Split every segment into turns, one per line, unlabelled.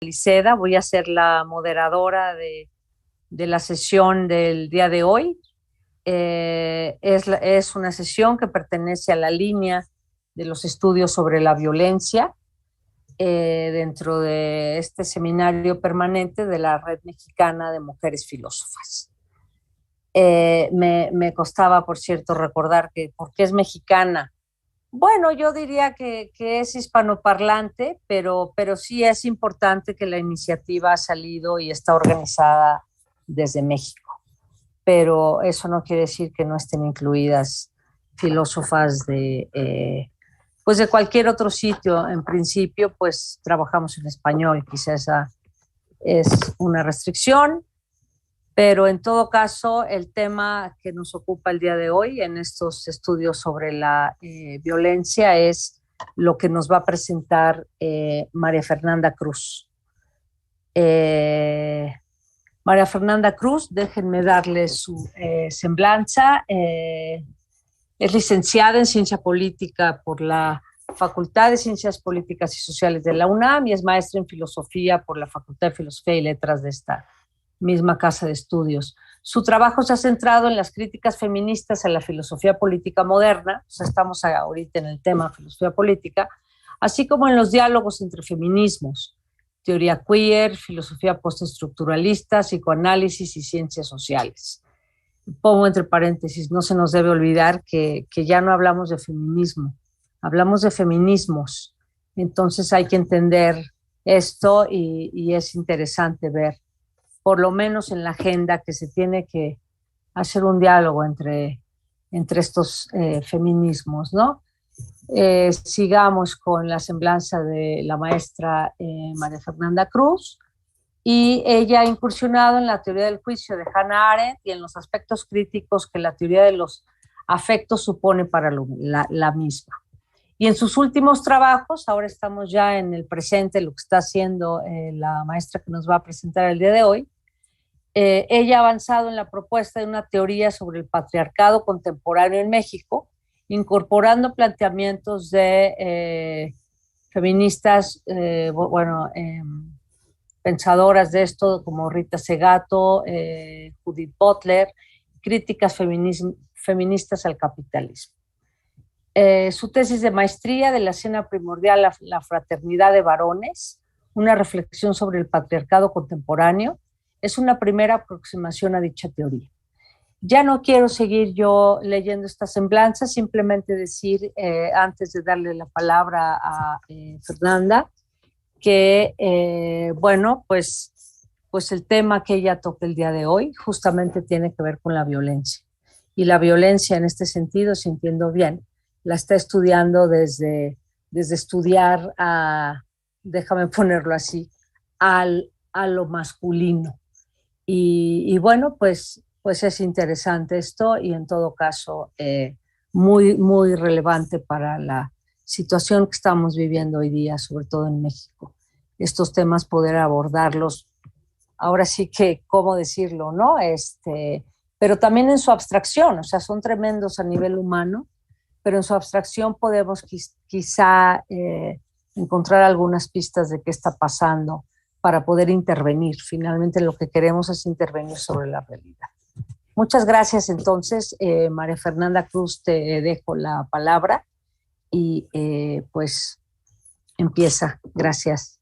Liceda, voy a ser la moderadora de la sesión del día de hoy. Es una sesión que pertenece a la línea de los estudios sobre la violencia dentro de este seminario permanente de la Red Mexicana de Mujeres Filósofas. Me costaba, por cierto, recordar que por qué es mexicana. Bueno, yo diría que es hispanoparlante, pero sí es importante que la iniciativa ha salido y está organizada desde México. Pero eso no quiere decir que no estén incluidas filósofas pues de cualquier otro sitio. En principio, pues trabajamos en español, quizás esa es una restricción. Pero en todo caso, el tema que nos ocupa el día de hoy en estos estudios sobre la violencia es lo que nos va a presentar María Fernanda Cruz. María Fernanda Cruz, déjenme darle su semblanza. Es licenciada en Ciencia Política por la Facultad de Ciencias Políticas y Sociales de la UNAM y es maestra en Filosofía por la Facultad de Filosofía y Letras de esta misma casa de estudios. Su trabajo se ha centrado en las críticas feministas a la filosofía política moderna, o sea, estamos ahorita en el tema filosofía política, así como en los diálogos entre feminismos, teoría queer, filosofía postestructuralista, psicoanálisis y ciencias sociales. Pongo entre paréntesis, no se nos debe olvidar que ya no hablamos de feminismo, hablamos de feminismos, entonces hay que entender esto y es interesante ver por lo menos en la agenda, que se tiene que hacer un diálogo entre estos feminismos, ¿no? Sigamos con la semblanza de la maestra María Fernanda Cruz, y ella ha incursionado en la teoría del juicio de Hannah Arendt y en los aspectos críticos que la teoría de los afectos supone para la misma. Y en sus últimos trabajos, ahora estamos ya en el presente, lo que está haciendo la maestra que nos va a presentar el día de hoy, ella ha avanzado en la propuesta de una teoría sobre el patriarcado contemporáneo en México, incorporando planteamientos de feministas, pensadoras de esto, como Rita Segato, Judith Butler, críticas feministas al capitalismo. Su tesis de maestría de la escena primordial, la fraternidad de varones, una reflexión sobre el patriarcado contemporáneo, es una primera aproximación a dicha teoría. Ya no quiero seguir yo leyendo esta semblanza, simplemente decir, antes de darle la palabra a Fernanda, que, pues el tema que ella toca el día de hoy justamente tiene que ver con la violencia. Y la violencia en este sentido, si entiendo bien, la está estudiando desde estudiar déjame ponerlo así, a lo masculino. Y bueno, pues es interesante esto y en todo caso muy, muy relevante para la situación que estamos viviendo hoy día, sobre todo en México. Estos temas poder abordarlos, ahora sí que, ¿cómo decirlo, no? Pero también en su abstracción, o sea, son tremendos a nivel humano, pero en su abstracción podemos quizá encontrar algunas pistas de qué está pasando para poder intervenir. Finalmente lo que queremos es intervenir sobre la realidad. Muchas gracias entonces, María Fernanda Cruz, te dejo la palabra y pues empieza. Gracias.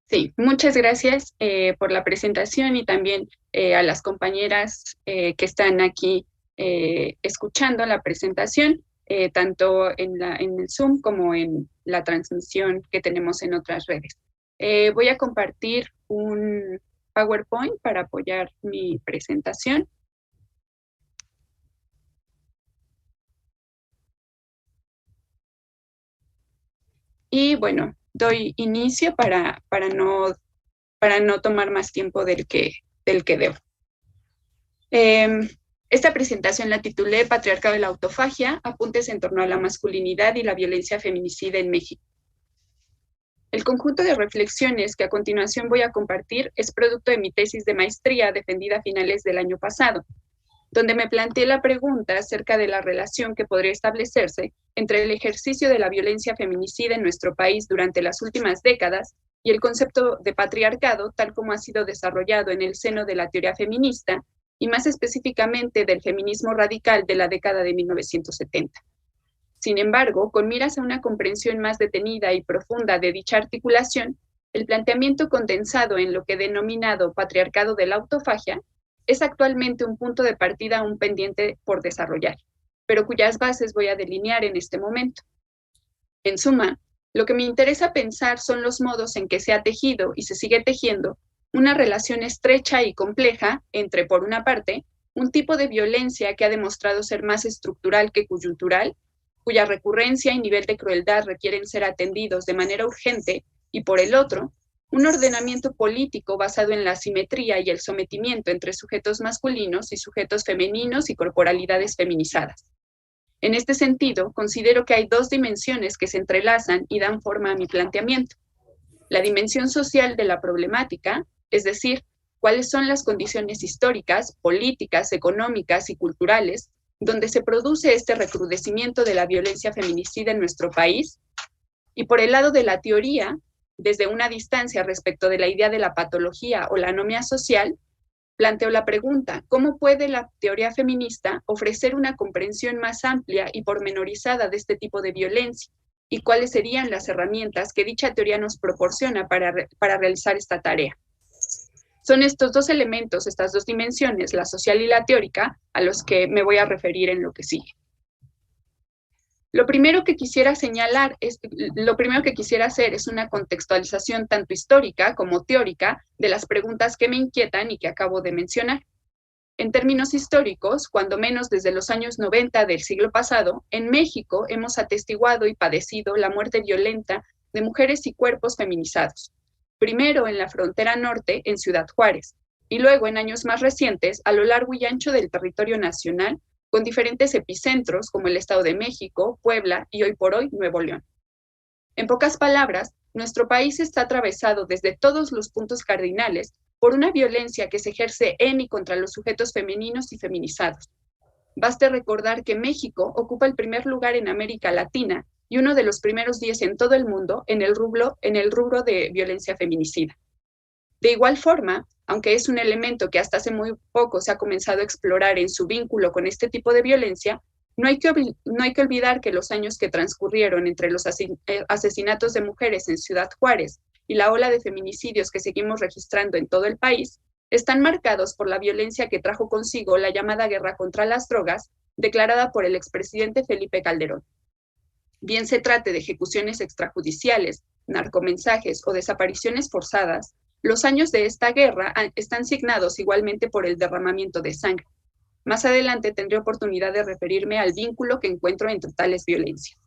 Sí, muchas gracias por la presentación y también a las compañeras que están aquí escuchando la presentación, tanto en el Zoom como en la transmisión que tenemos en otras redes. Voy a compartir un PowerPoint para apoyar mi presentación. Y bueno, doy inicio para no tomar más tiempo del que debo. Esta presentación la titulé Patriarcado de la autofagia, apuntes en torno a la masculinidad y la violencia feminicida en México. El conjunto de reflexiones que a continuación voy a compartir es producto de mi tesis de maestría defendida a finales del año pasado, donde me planteé la pregunta acerca de la relación que podría establecerse entre el ejercicio de la violencia feminicida en nuestro país durante las últimas décadas y el concepto de patriarcado tal como ha sido desarrollado en el seno de la teoría feminista y más específicamente del feminismo radical de la década de 1970. Sin embargo, con miras a una comprensión más detenida y profunda de dicha articulación, el planteamiento condensado en lo que he denominado patriarcado de la autofagia es actualmente un punto de partida aún pendiente por desarrollar, pero cuyas bases voy a delinear en este momento. En suma, lo que me interesa pensar son los modos en que se ha tejido y se sigue tejiendo una relación estrecha y compleja entre, por una parte, un tipo de violencia que ha demostrado ser más estructural que coyuntural, cuya recurrencia y nivel de crueldad requieren ser atendidos de manera urgente, y por el otro, un ordenamiento político basado en la asimetría y el sometimiento entre sujetos masculinos y sujetos femeninos y corporalidades feminizadas. En este sentido, considero que hay dos dimensiones que se entrelazan y dan forma a mi planteamiento. La dimensión social de la problemática, es decir, cuáles son las condiciones históricas, políticas, económicas y culturales donde se produce este recrudecimiento de la violencia feminicida en nuestro país, y por el lado de la teoría, desde una distancia respecto de la idea de la patología o la anomia social, planteo la pregunta, ¿cómo puede la teoría feminista ofrecer una comprensión más amplia y pormenorizada de este tipo de violencia? ¿Y cuáles serían las herramientas que dicha teoría nos proporciona para realizar esta tarea? Son estos dos elementos, estas dos dimensiones, la social y la teórica, a los que me voy a referir en lo que sigue. Lo primero que quisiera hacer es una contextualización tanto histórica como teórica de las preguntas que me inquietan y que acabo de mencionar. En términos históricos, cuando menos desde los años 90 del siglo pasado, en México hemos atestiguado y padecido la muerte violenta de mujeres y cuerpos feminizados. Primero en la frontera norte, en Ciudad Juárez, y luego en años más recientes a lo largo y ancho del territorio nacional, con diferentes epicentros como el Estado de México, Puebla y hoy por hoy Nuevo León. En pocas palabras, nuestro país está atravesado desde todos los puntos cardinales por una violencia que se ejerce en y contra los sujetos femeninos y feminizados. Baste recordar que México ocupa el primer lugar en América Latina y uno de los primeros 10 en todo el mundo en el rubro de violencia feminicida. De igual forma, aunque es un elemento que hasta hace muy poco se ha comenzado a explorar en su vínculo con este tipo de violencia, no hay que olvidar que los años que transcurrieron entre los asesinatos de mujeres en Ciudad Juárez y la ola de feminicidios que seguimos registrando en todo el país, están marcados por la violencia que trajo consigo la llamada guerra contra las drogas, declarada por el expresidente Felipe Calderón. Bien se trate de ejecuciones extrajudiciales, narcomensajes o desapariciones forzadas, los años de esta guerra están signados igualmente por el derramamiento de sangre. Más adelante tendré oportunidad de referirme al vínculo que encuentro entre tales violencias.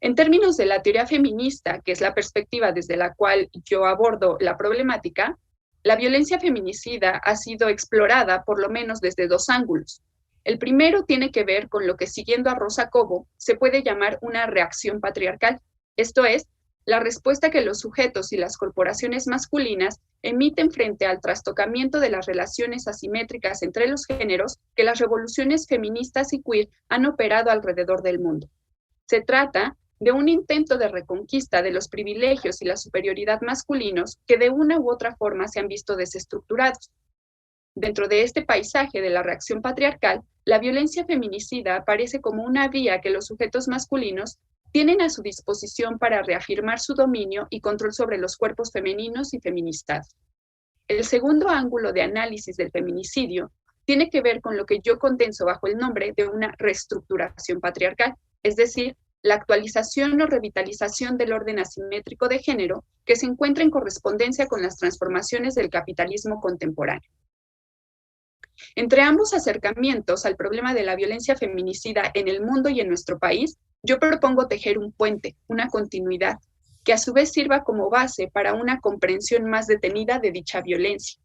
En términos de la teoría feminista, que es la perspectiva desde la cual yo abordo la problemática, la violencia feminicida ha sido explorada por lo menos desde dos ángulos. El primero tiene que ver con lo que, siguiendo a Rosa Cobo, se puede llamar una reacción patriarcal, esto es, la respuesta que los sujetos y las corporaciones masculinas emiten frente al trastocamiento de las relaciones asimétricas entre los géneros que las revoluciones feministas y queer han operado alrededor del mundo. Se trata de un intento de reconquista de los privilegios y la superioridad masculinos que de una u otra forma se han visto desestructurados. Dentro de este paisaje de la reacción patriarcal, la violencia feminicida aparece como una vía que los sujetos masculinos tienen a su disposición para reafirmar su dominio y control sobre los cuerpos femeninos y feminizados. El segundo ángulo de análisis del feminicidio tiene que ver con lo que yo condenso bajo el nombre de una reestructuración patriarcal, es decir, la actualización o revitalización del orden asimétrico de género que se encuentra en correspondencia con las transformaciones del capitalismo contemporáneo. Entre ambos acercamientos al problema de la violencia feminicida en el mundo y en nuestro país, yo propongo tejer un puente, una continuidad, que a su vez sirva como base para una comprensión más detenida de dicha violencia.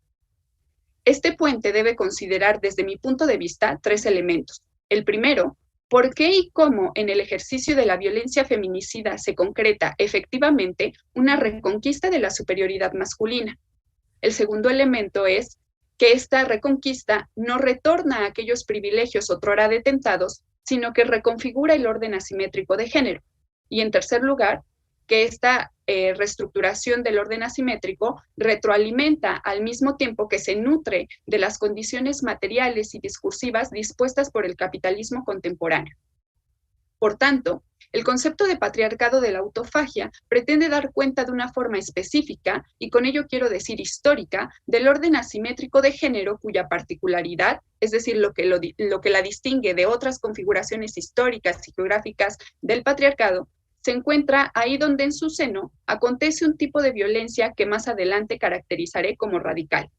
Este puente debe considerar, desde mi punto de vista, tres elementos. El primero, ¿por qué y cómo en el ejercicio de la violencia feminicida se concreta efectivamente una reconquista de la superioridad masculina? El segundo elemento es que esta reconquista no retorna a aquellos privilegios otrora detentados, sino que reconfigura el orden asimétrico de género. Y en tercer lugar, que esta reestructuración del orden asimétrico retroalimenta al mismo tiempo que se nutre de las condiciones materiales y discursivas dispuestas por el capitalismo contemporáneo. Por tanto, el concepto de patriarcado de la autofagia pretende dar cuenta de una forma específica, y con ello quiero decir histórica, del orden asimétrico de género cuya particularidad, es decir, lo que la distingue de otras configuraciones históricas y geográficas del patriarcado, se encuentra ahí donde en su seno acontece un tipo de violencia que más adelante caracterizaré como radical.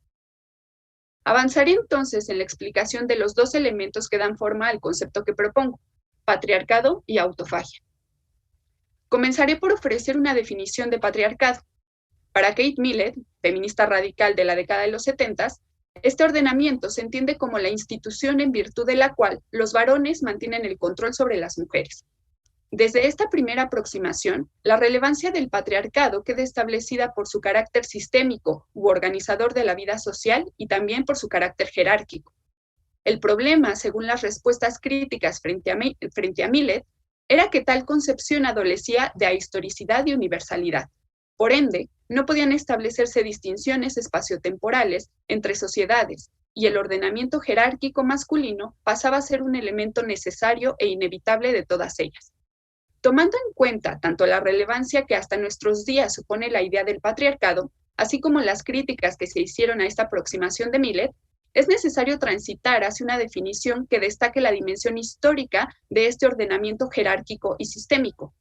Avanzaré entonces en la explicación de los dos elementos que dan forma al concepto que propongo: patriarcado y autofagia. Comenzaré por ofrecer una definición de patriarcado. Para Kate Millett, feminista radical de la década de los 70, este ordenamiento se entiende como la institución en virtud de la cual los varones mantienen el control sobre las mujeres. Desde esta primera aproximación, la relevancia del patriarcado queda establecida por su carácter sistémico u organizador de la vida social y también por su carácter jerárquico. El problema, según las respuestas críticas frente a Millett, era que tal concepción adolecía de ahistoricidad y universalidad. Por ende, no podían establecerse distinciones espaciotemporales entre sociedades, y el ordenamiento jerárquico masculino pasaba a ser un elemento necesario e inevitable de todas ellas. Tomando en cuenta tanto la relevancia que hasta nuestros días supone la idea del patriarcado, así como las críticas que se hicieron a esta aproximación de Millett, es necesario transitar hacia una definición que destaque la dimensión histórica de este ordenamiento jerárquico y sistémico.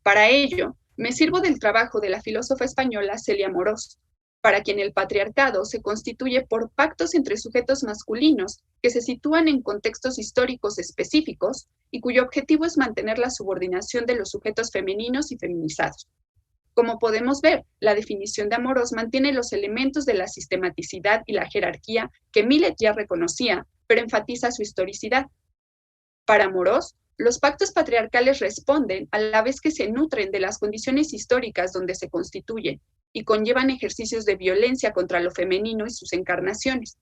Para ello, me sirvo del trabajo de la filósofa española Celia Amorós, para quien el patriarcado se constituye por pactos entre sujetos masculinos que se sitúan en contextos históricos específicos y cuyo objetivo es mantener la subordinación de los sujetos femeninos y feminizados. Como podemos ver, la definición de Amorós mantiene los elementos de la sistematicidad y la jerarquía que Millett ya reconocía, pero enfatiza su historicidad. Para Amorós, los pactos patriarcales responden a la vez que se nutren de las condiciones históricas donde se constituyen y conllevan ejercicios de violencia contra lo femenino y sus encarnaciones.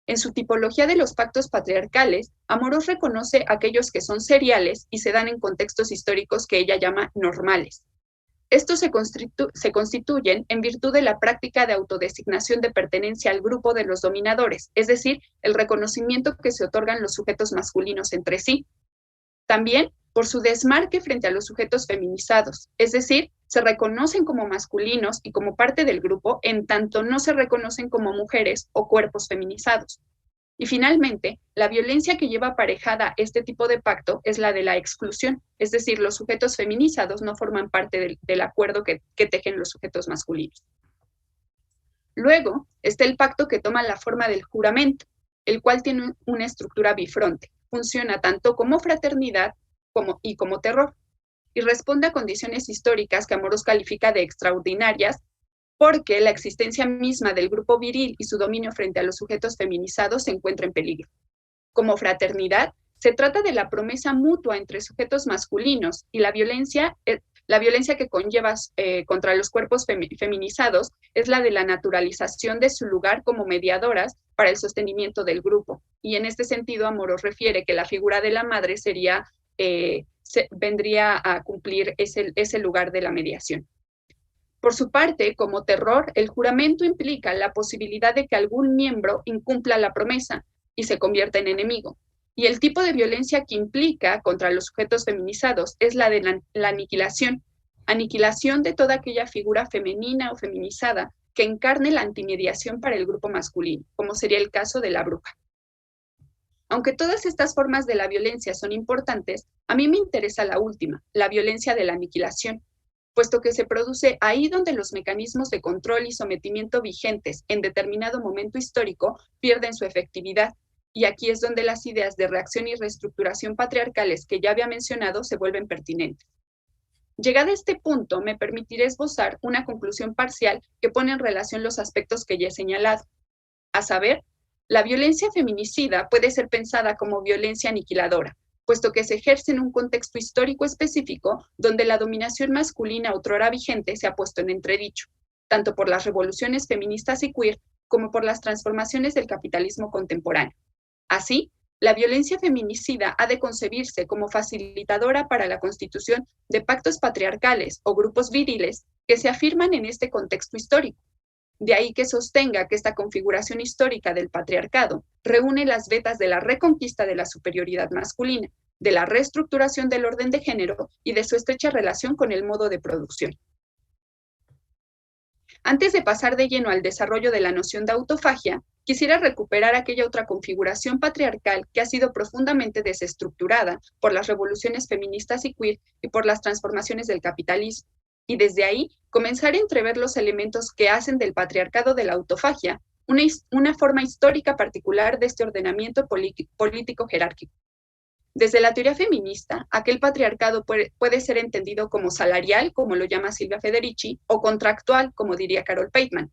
En su tipología de los pactos patriarcales, Amorós reconoce aquellos que son seriales y se dan en contextos históricos que ella llama normales. Estos se constituyen en virtud de la práctica de autodesignación de pertenencia al grupo de los dominadores, es decir, el reconocimiento que se otorgan los sujetos masculinos entre sí. También por su desmarque frente a los sujetos feminizados, es decir, se reconocen como masculinos y como parte del grupo en tanto no se reconocen como mujeres o cuerpos feminizados. Y finalmente, la violencia que lleva aparejada este tipo de pacto es la de la exclusión, es decir, los sujetos feminizados no forman parte del acuerdo que tejen los sujetos masculinos. Luego está el pacto que toma la forma del juramento, el cual tiene una estructura bifronte, funciona tanto como fraternidad y como terror, y responde a condiciones históricas que Amorós califica de extraordinarias, porque la existencia misma del grupo viril y su dominio frente a los sujetos feminizados se encuentra en peligro. Como fraternidad, se trata de la promesa mutua entre sujetos masculinos y la violencia que conlleva contra los cuerpos feminizados es la de la naturalización de su lugar como mediadoras para el sostenimiento del grupo. Y en este sentido, Amorós refiere que la figura de la madre vendría a cumplir ese lugar de la mediación. Por su parte, como terror, el juramento implica la posibilidad de que algún miembro incumpla la promesa y se convierta en enemigo. Y el tipo de violencia que implica contra los sujetos feminizados es la de la aniquilación de toda aquella figura femenina o feminizada que encarne la antimediación para el grupo masculino, como sería el caso de la bruja. Aunque todas estas formas de la violencia son importantes, a mí me interesa la última, la violencia de la aniquilación, puesto que se produce ahí donde los mecanismos de control y sometimiento vigentes en determinado momento histórico pierden su efectividad, y aquí es donde las ideas de reacción y reestructuración patriarcales que ya había mencionado se vuelven pertinentes. Llegada a este punto, me permitiré esbozar una conclusión parcial que pone en relación los aspectos que ya he señalado, a saber, la violencia feminicida puede ser pensada como violencia aniquiladora, puesto que se ejerce en un contexto histórico específico donde la dominación masculina otrora vigente se ha puesto en entredicho, tanto por las revoluciones feministas y queer como por las transformaciones del capitalismo contemporáneo. Así, la violencia feminicida ha de concebirse como facilitadora para la constitución de pactos patriarcales o grupos viriles que se afirman en este contexto histórico. De ahí que sostenga que esta configuración histórica del patriarcado reúne las vetas de la reconquista de la superioridad masculina, de la reestructuración del orden de género y de su estrecha relación con el modo de producción. Antes de pasar de lleno al desarrollo de la noción de autofagia, quisiera recuperar aquella otra configuración patriarcal que ha sido profundamente desestructurada por las revoluciones feministas y queer y por las transformaciones del capitalismo, y desde ahí comenzar a entrever los elementos que hacen del patriarcado de la autofagia una forma histórica particular de este ordenamiento político jerárquico. Desde la teoría feminista, aquel patriarcado puede ser entendido como salarial, como lo llama Silvia Federici, o contractual, como diría Carol Pateman,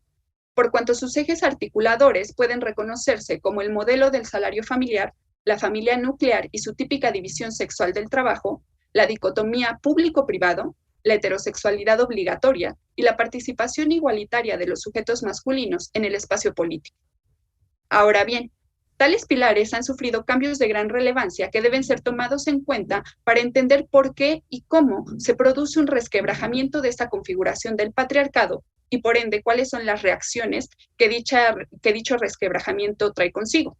por cuanto sus ejes articuladores pueden reconocerse como el modelo del salario familiar, la familia nuclear y su típica división sexual del trabajo, la dicotomía público-privado, la heterosexualidad obligatoria y la participación igualitaria de los sujetos masculinos en el espacio político. Ahora bien, tales pilares han sufrido cambios de gran relevancia que deben ser tomados en cuenta para entender por qué y cómo se produce un resquebrajamiento de esta configuración del patriarcado y por ende cuáles son las reacciones que dicho resquebrajamiento trae consigo.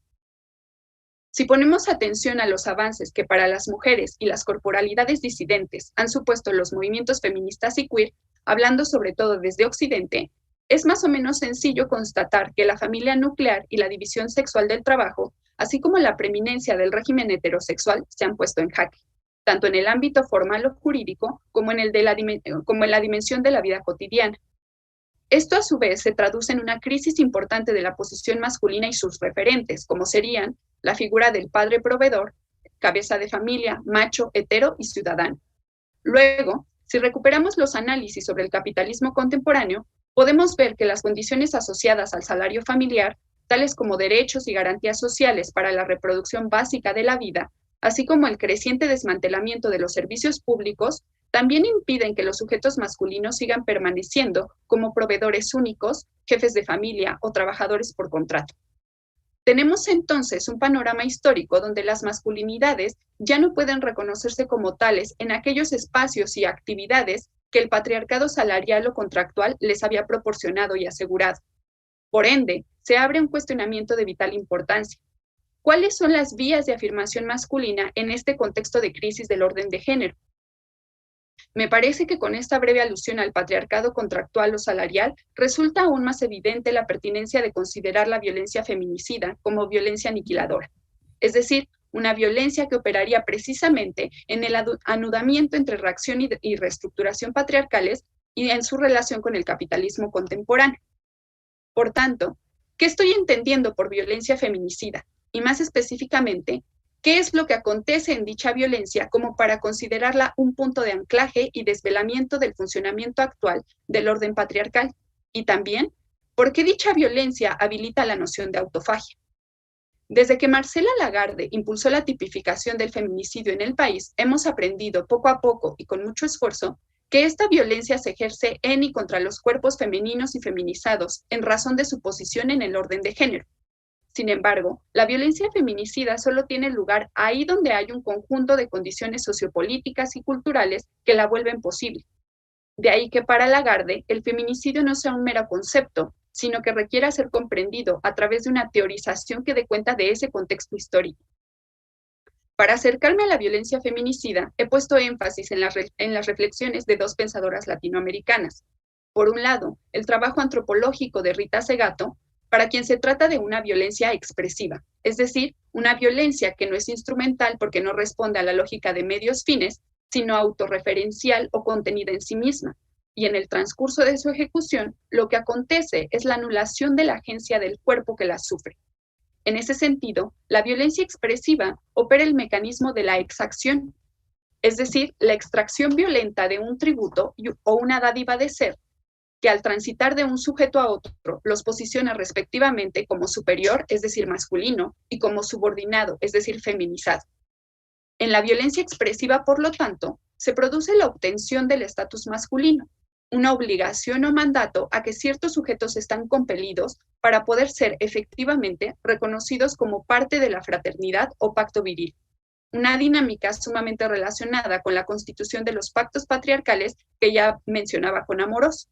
Si ponemos atención a los avances que para las mujeres y las corporalidades disidentes han supuesto los movimientos feministas y queer, hablando sobre todo desde Occidente, es más o menos sencillo constatar que la familia nuclear y la división sexual del trabajo, así como la preeminencia del régimen heterosexual, se han puesto en jaque, tanto en el ámbito formal o jurídico como en la dimensión de la vida cotidiana. Esto a su vez se traduce en una crisis importante de la posición masculina y sus referentes, como serían la figura del padre proveedor, cabeza de familia, macho, hetero y ciudadano. Luego, si recuperamos los análisis sobre el capitalismo contemporáneo, podemos ver que las condiciones asociadas al salario familiar, tales como derechos y garantías sociales para la reproducción básica de la vida, así como el creciente desmantelamiento de los servicios públicos, también impiden que los sujetos masculinos sigan permaneciendo como proveedores únicos, jefes de familia o trabajadores por contrato. Tenemos entonces un panorama histórico donde las masculinidades ya no pueden reconocerse como tales en aquellos espacios y actividades que el patriarcado salarial o contractual les había proporcionado y asegurado. Por ende, se abre un cuestionamiento de vital importancia. ¿Cuáles son las vías de afirmación masculina en este contexto de crisis del orden de género? Me parece que con esta breve alusión al patriarcado contractual o salarial, resulta aún más evidente la pertinencia de considerar la violencia feminicida como violencia aniquiladora, es decir, una violencia que operaría precisamente en el anudamiento entre reacción y reestructuración patriarcales y en su relación con el capitalismo contemporáneo. Por tanto, ¿qué estoy entendiendo por violencia feminicida? Y más específicamente, ¿qué es lo que acontece en dicha violencia como para considerarla un punto de anclaje y desvelamiento del funcionamiento actual del orden patriarcal? Y también, ¿por qué dicha violencia habilita la noción de autofagia? Desde que Marcela Lagarde impulsó la tipificación del feminicidio en el país, hemos aprendido poco a poco y con mucho esfuerzo que esta violencia se ejerce en y contra los cuerpos femeninos y feminizados en razón de su posición en el orden de género. Sin embargo, la violencia feminicida solo tiene lugar ahí donde hay un conjunto de condiciones sociopolíticas y culturales que la vuelven posible. De ahí que para Lagarde el feminicidio no sea un mero concepto, sino que requiera ser comprendido a través de una teorización que dé cuenta de ese contexto histórico. Para acercarme a la violencia feminicida, he puesto énfasis en las reflexiones de dos pensadoras latinoamericanas. Por un lado, el trabajo antropológico de Rita Segato, para quien se trata de una violencia expresiva, es decir, una violencia que no es instrumental porque no responde a la lógica de medios fines, sino autorreferencial o contenida en sí misma. Y en el transcurso de su ejecución, lo que acontece es la anulación de la agencia del cuerpo que la sufre. En ese sentido, la violencia expresiva opera el mecanismo de la exacción, es decir, la extracción violenta de un tributo o una dádiva de ser, que al transitar de un sujeto a otro los posiciona respectivamente como superior, es decir, masculino, y como subordinado, es decir, feminizado. En la violencia expresiva, por lo tanto, se produce la obtención del estatus masculino, una obligación o mandato a que ciertos sujetos están compelidos para poder ser efectivamente reconocidos como parte de la fraternidad o pacto viril. Una dinámica sumamente relacionada con la constitución de los pactos patriarcales que ya mencionaba con Amorós.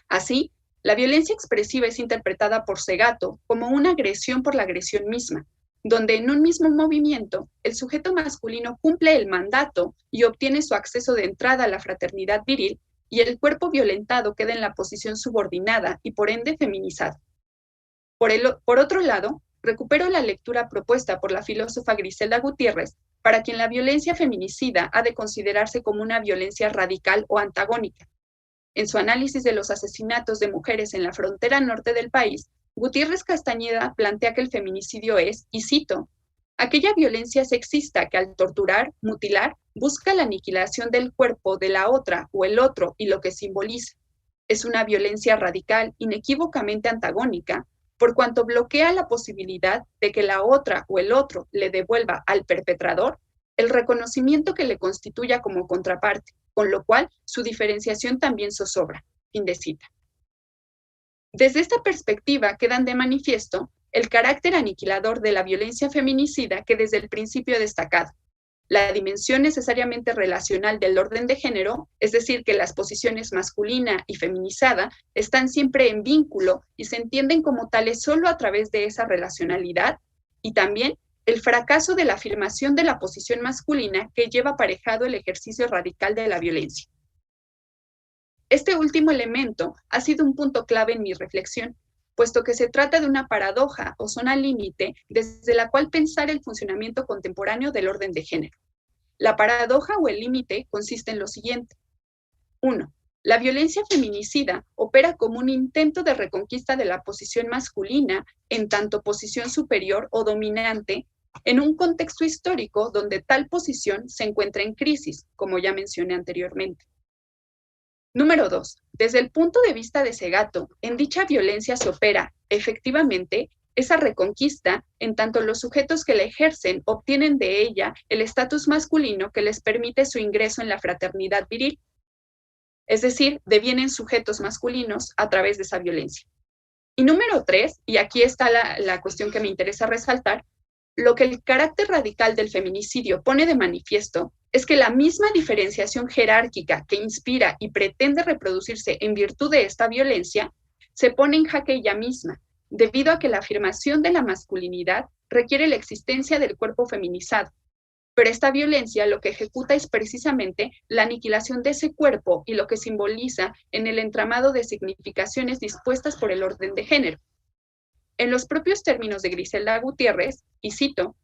Así, la violencia expresiva es interpretada por Segato como una agresión por la agresión misma, donde en un mismo movimiento el sujeto masculino cumple el mandato y obtiene su acceso de entrada a la fraternidad viril y el cuerpo violentado queda en la posición subordinada y por ende feminizado. Por otro lado, recupero la lectura propuesta por la filósofa Griselda Gutiérrez, para quien la violencia feminicida ha de considerarse como una violencia radical o antagónica. En su análisis de los asesinatos de mujeres en la frontera norte del país, Gutiérrez Castañeda plantea que el feminicidio es, y cito, aquella violencia sexista que al torturar, mutilar, busca la aniquilación del cuerpo de la otra o el otro y lo que simboliza. Es una violencia radical, inequívocamente antagónica, por cuanto bloquea la posibilidad de que la otra o el otro le devuelva al perpetrador el reconocimiento que le constituya como contraparte, con lo cual su diferenciación también zozobra. Fin de cita. Desde esta perspectiva quedan de manifiesto el carácter aniquilador de la violencia feminicida que desde el principio he destacado, la dimensión necesariamente relacional del orden de género, es decir, que las posiciones masculina y feminizada están siempre en vínculo y se entienden como tales solo a través de esa relacionalidad, y también el fracaso de la afirmación de la posición masculina que lleva aparejado el ejercicio radical de la violencia. Este último elemento ha sido un punto clave en mi reflexión, puesto que se trata de una paradoja o zona límite desde la cual pensar el funcionamiento contemporáneo del orden de género. La paradoja o el límite consiste en lo siguiente. 1. La violencia feminicida opera como un intento de reconquista de la posición masculina en tanto posición superior o dominante en un contexto histórico donde tal posición se encuentra en crisis, como ya mencioné anteriormente. Número 2. Desde el punto de vista de Segato, en dicha violencia se opera, efectivamente, esa reconquista en tanto los sujetos que la ejercen obtienen de ella el estatus masculino que les permite su ingreso en la fraternidad viril. Es decir, devienen sujetos masculinos a través de esa violencia. Y número 3, y aquí está la cuestión que me interesa resaltar, lo que el carácter radical del feminicidio pone de manifiesto es que la misma diferenciación jerárquica que inspira y pretende reproducirse en virtud de esta violencia se pone en jaque ella misma, debido a que la afirmación de la masculinidad requiere la existencia del cuerpo feminizado. Pero esta violencia lo que ejecuta es precisamente la aniquilación de ese cuerpo y lo que simboliza en el entramado de significaciones dispuestas por el orden de género. En los propios términos de Griselda Gutiérrez, y cito,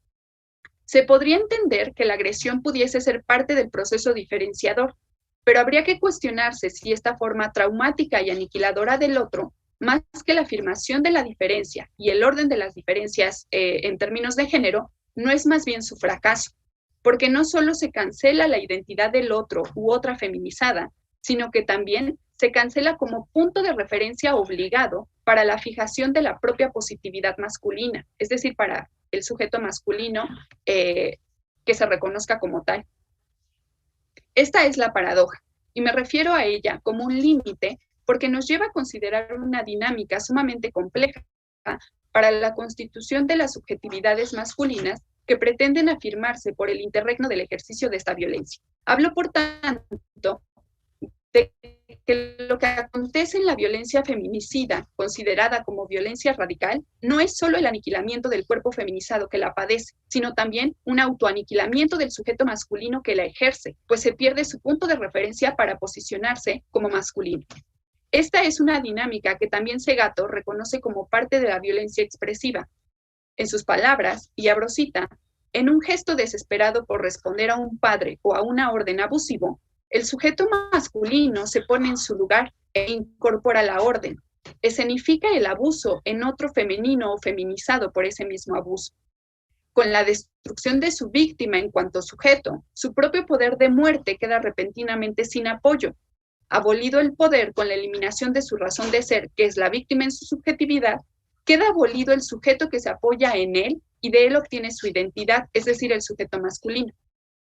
se podría entender que la agresión pudiese ser parte del proceso diferenciador, pero habría que cuestionarse si esta forma traumática y aniquiladora del otro, más que la afirmación de la diferencia y el orden de las diferencias en términos de género, no es más bien su fracaso, porque no solo se cancela la identidad del otro u otra feminizada, sino que también se cancela como punto de referencia obligado para la fijación de la propia positividad masculina, es decir, para el sujeto masculino que se reconozca como tal. Esta es la paradoja, y me refiero a ella como un límite porque nos lleva a considerar una dinámica sumamente compleja para la constitución de las subjetividades masculinas que pretenden afirmarse por el interregno del ejercicio de esta violencia. Hablo, por tanto, de que lo que acontece en la violencia feminicida, considerada como violencia radical, no es solo el aniquilamiento del cuerpo feminizado que la padece, sino también un autoaniquilamiento del sujeto masculino que la ejerce, pues se pierde su punto de referencia para posicionarse como masculino. Esta es una dinámica que también Segato reconoce como parte de la violencia expresiva. En sus palabras, y abro cita, en un gesto desesperado por responder a un padre o a una orden abusivo, el sujeto masculino se pone en su lugar e incorpora la orden. Escenifica el abuso en otro femenino o feminizado por ese mismo abuso. Con la destrucción de su víctima en cuanto sujeto, su propio poder de muerte queda repentinamente sin apoyo. Abolido el poder con la eliminación de su razón de ser, que es la víctima en su subjetividad, queda abolido el sujeto que se apoya en él y de él obtiene su identidad, es decir, el sujeto masculino.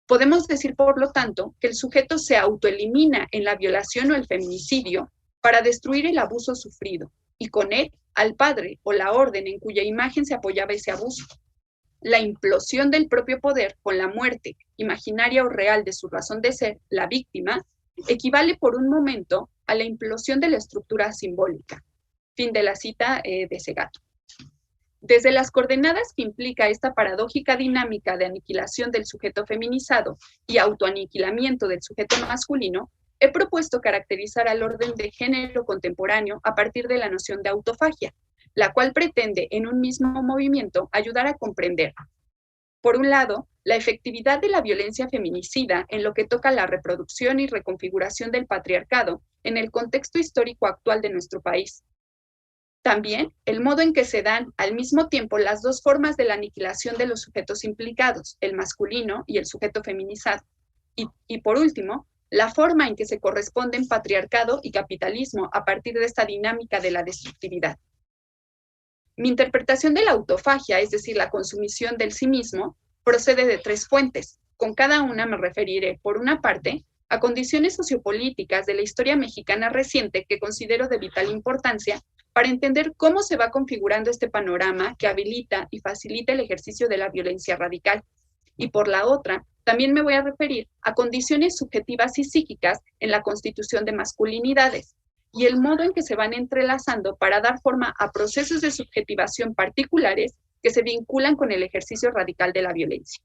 Podemos decir, por lo tanto, que el sujeto se autoelimina en la violación o el feminicidio para destruir el abuso sufrido, y con él al padre o la orden en cuya imagen se apoyaba ese abuso. La implosión del propio poder con la muerte, imaginaria o real de su razón de ser, la víctima, equivale por un momento a la implosión de la estructura simbólica. Fin de la cita de Segato. Desde las coordenadas que implica esta paradójica dinámica de aniquilación del sujeto feminizado y autoaniquilamiento del sujeto masculino, he propuesto caracterizar al orden de género contemporáneo a partir de la noción de autofagia, la cual pretende en un mismo movimiento ayudar a comprender, por un lado, la efectividad de la violencia feminicida en lo que toca a la reproducción y reconfiguración del patriarcado en el contexto histórico actual de nuestro país. También el modo en que se dan al mismo tiempo las dos formas de la aniquilación de los sujetos implicados, el masculino y el sujeto feminizado. Y por último, la forma en que se corresponden patriarcado y capitalismo a partir de esta dinámica de la destructividad. Mi interpretación de la autofagia, es decir, la consumición del sí mismo, procede de tres fuentes. Con cada una me referiré, por una parte, a condiciones sociopolíticas de la historia mexicana reciente que considero de vital importancia para entender cómo se va configurando este panorama que habilita y facilita el ejercicio de la violencia radical. Y por la otra, también me voy a referir a condiciones subjetivas y psíquicas en la constitución de masculinidades y el modo en que se van entrelazando para dar forma a procesos de subjetivación particulares que se vinculan con el ejercicio radical de la violencia.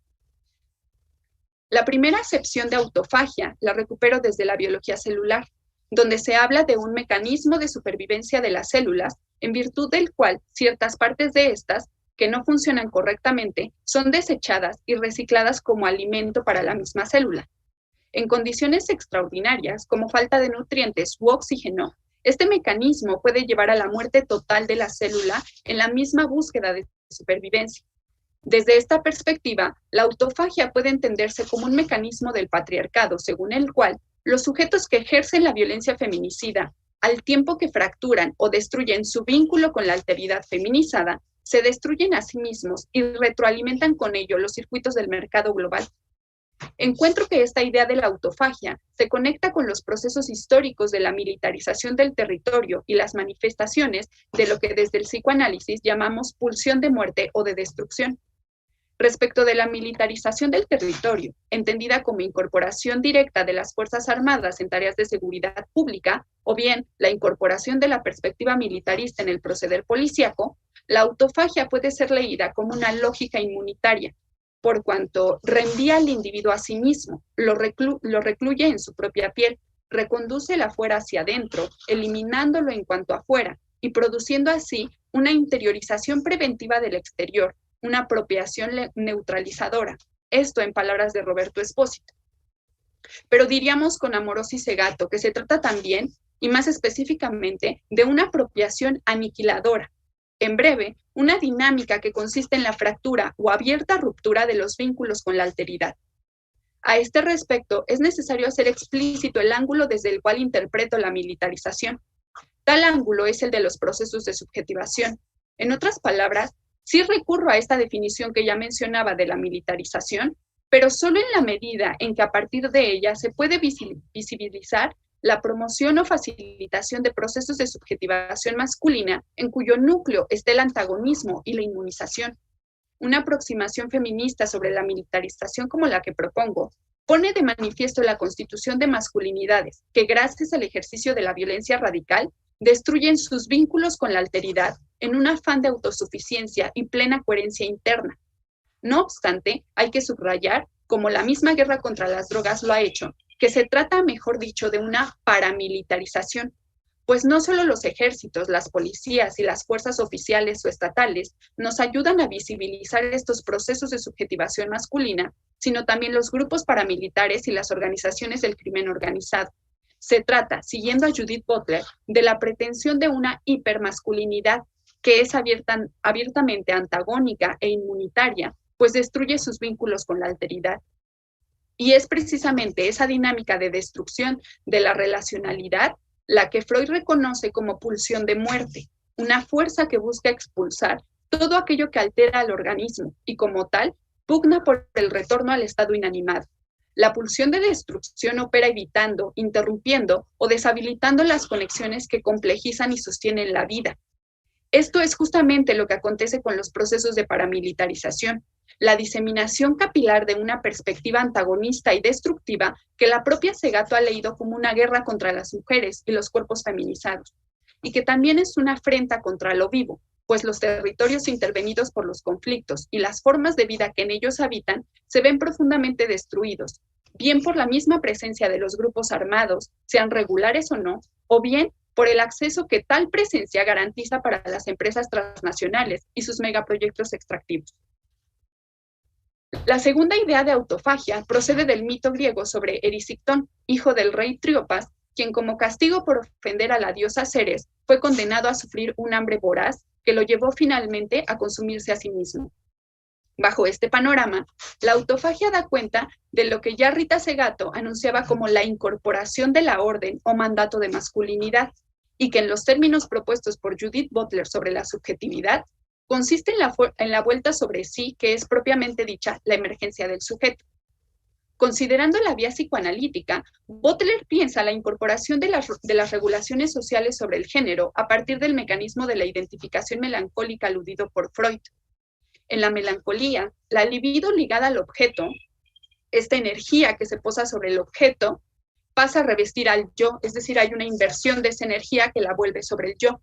La primera acepción de autofagia la recupero desde la biología celular, donde se habla de un mecanismo de supervivencia de las células, en virtud del cual ciertas partes de estas, que no funcionan correctamente, son desechadas y recicladas como alimento para la misma célula. En condiciones extraordinarias, como falta de nutrientes u oxígeno, este mecanismo puede llevar a la muerte total de la célula en la misma búsqueda de supervivencia. Desde esta perspectiva, la autofagia puede entenderse como un mecanismo del patriarcado, según el cual los sujetos que ejercen la violencia feminicida, al tiempo que fracturan o destruyen su vínculo con la alteridad feminizada, se destruyen a sí mismos y retroalimentan con ello los circuitos del mercado global. Encuentro que esta idea de la autofagia se conecta con los procesos históricos de la militarización del territorio y las manifestaciones de lo que desde el psicoanálisis llamamos pulsión de muerte o de destrucción. Respecto de la militarización del territorio, entendida como incorporación directa de las Fuerzas Armadas en tareas de seguridad pública, o bien la incorporación de la perspectiva militarista en el proceder policíaco, la autofagia puede ser leída como una lógica inmunitaria, por cuanto reenvía al individuo a sí mismo, lo recluye en su propia piel, reconduce el afuera hacia adentro, eliminándolo en cuanto afuera, y produciendo así una interiorización preventiva del exterior, una apropiación neutralizadora. Esto en palabras de Roberto Espósito. Pero diríamos con Amorosi y Segato que se trata también, y más específicamente, de una apropiación aniquiladora. En breve, una dinámica que consiste en la fractura o abierta ruptura de los vínculos con la alteridad. A este respecto, es necesario hacer explícito el ángulo desde el cual interpreto la militarización. Tal ángulo es el de los procesos de subjetivación. En otras palabras, sí recurro a esta definición que ya mencionaba de la militarización, pero solo en la medida en que a partir de ella se puede visibilizar la promoción o facilitación de procesos de subjetivación masculina en cuyo núcleo está el antagonismo y la inmunización. Una aproximación feminista sobre la militarización como la que propongo pone de manifiesto la constitución de masculinidades que gracias al ejercicio de la violencia radical destruyen sus vínculos con la alteridad en un afán de autosuficiencia y plena coherencia interna. No obstante, hay que subrayar, como la misma guerra contra las drogas lo ha hecho, que se trata, mejor dicho, de una paramilitarización, pues no solo los ejércitos, las policías y las fuerzas oficiales o estatales nos ayudan a visibilizar estos procesos de subjetivación masculina, sino también los grupos paramilitares y las organizaciones del crimen organizado. Se trata, siguiendo a Judith Butler, de la pretensión de una hipermasculinidad que es abiertamente antagónica e inmunitaria, pues destruye sus vínculos con la alteridad. Y es precisamente esa dinámica de destrucción de la relacionalidad la que Freud reconoce como pulsión de muerte, una fuerza que busca expulsar todo aquello que altera al organismo y como tal pugna por el retorno al estado inanimado. La pulsión de destrucción opera evitando, interrumpiendo o deshabilitando las conexiones que complejizan y sostienen la vida. Esto es justamente lo que acontece con los procesos de paramilitarización, la diseminación capilar de una perspectiva antagonista y destructiva que la propia Segato ha leído como una guerra contra las mujeres y los cuerpos feminizados, y que también es una afrenta contra lo vivo, pues los territorios intervenidos por los conflictos y las formas de vida que en ellos habitan se ven profundamente destruidos, bien por la misma presencia de los grupos armados, sean regulares o no, o bien por el acceso que tal presencia garantiza para las empresas transnacionales y sus megaproyectos extractivos. La segunda idea de autofagia procede del mito griego sobre Erisictón, hijo del rey Tríopas, quien como castigo por ofender a la diosa Ceres fue condenado a sufrir un hambre voraz que lo llevó finalmente a consumirse a sí mismo. Bajo este panorama, la autofagia da cuenta de lo que ya Rita Segato anunciaba como la incorporación de la orden o mandato de masculinidad, y que en los términos propuestos por Judith Butler sobre la subjetividad, consiste en la vuelta sobre sí que es propiamente dicha la emergencia del sujeto. Considerando la vía psicoanalítica, Butler piensa la incorporación de las regulaciones sociales sobre el género a partir del mecanismo de la identificación melancólica aludido por Freud. En la melancolía, la libido ligada al objeto, esta energía que se posa sobre el objeto, pasa a revestir al yo, es decir, hay una inversión de esa energía que la vuelve sobre el yo.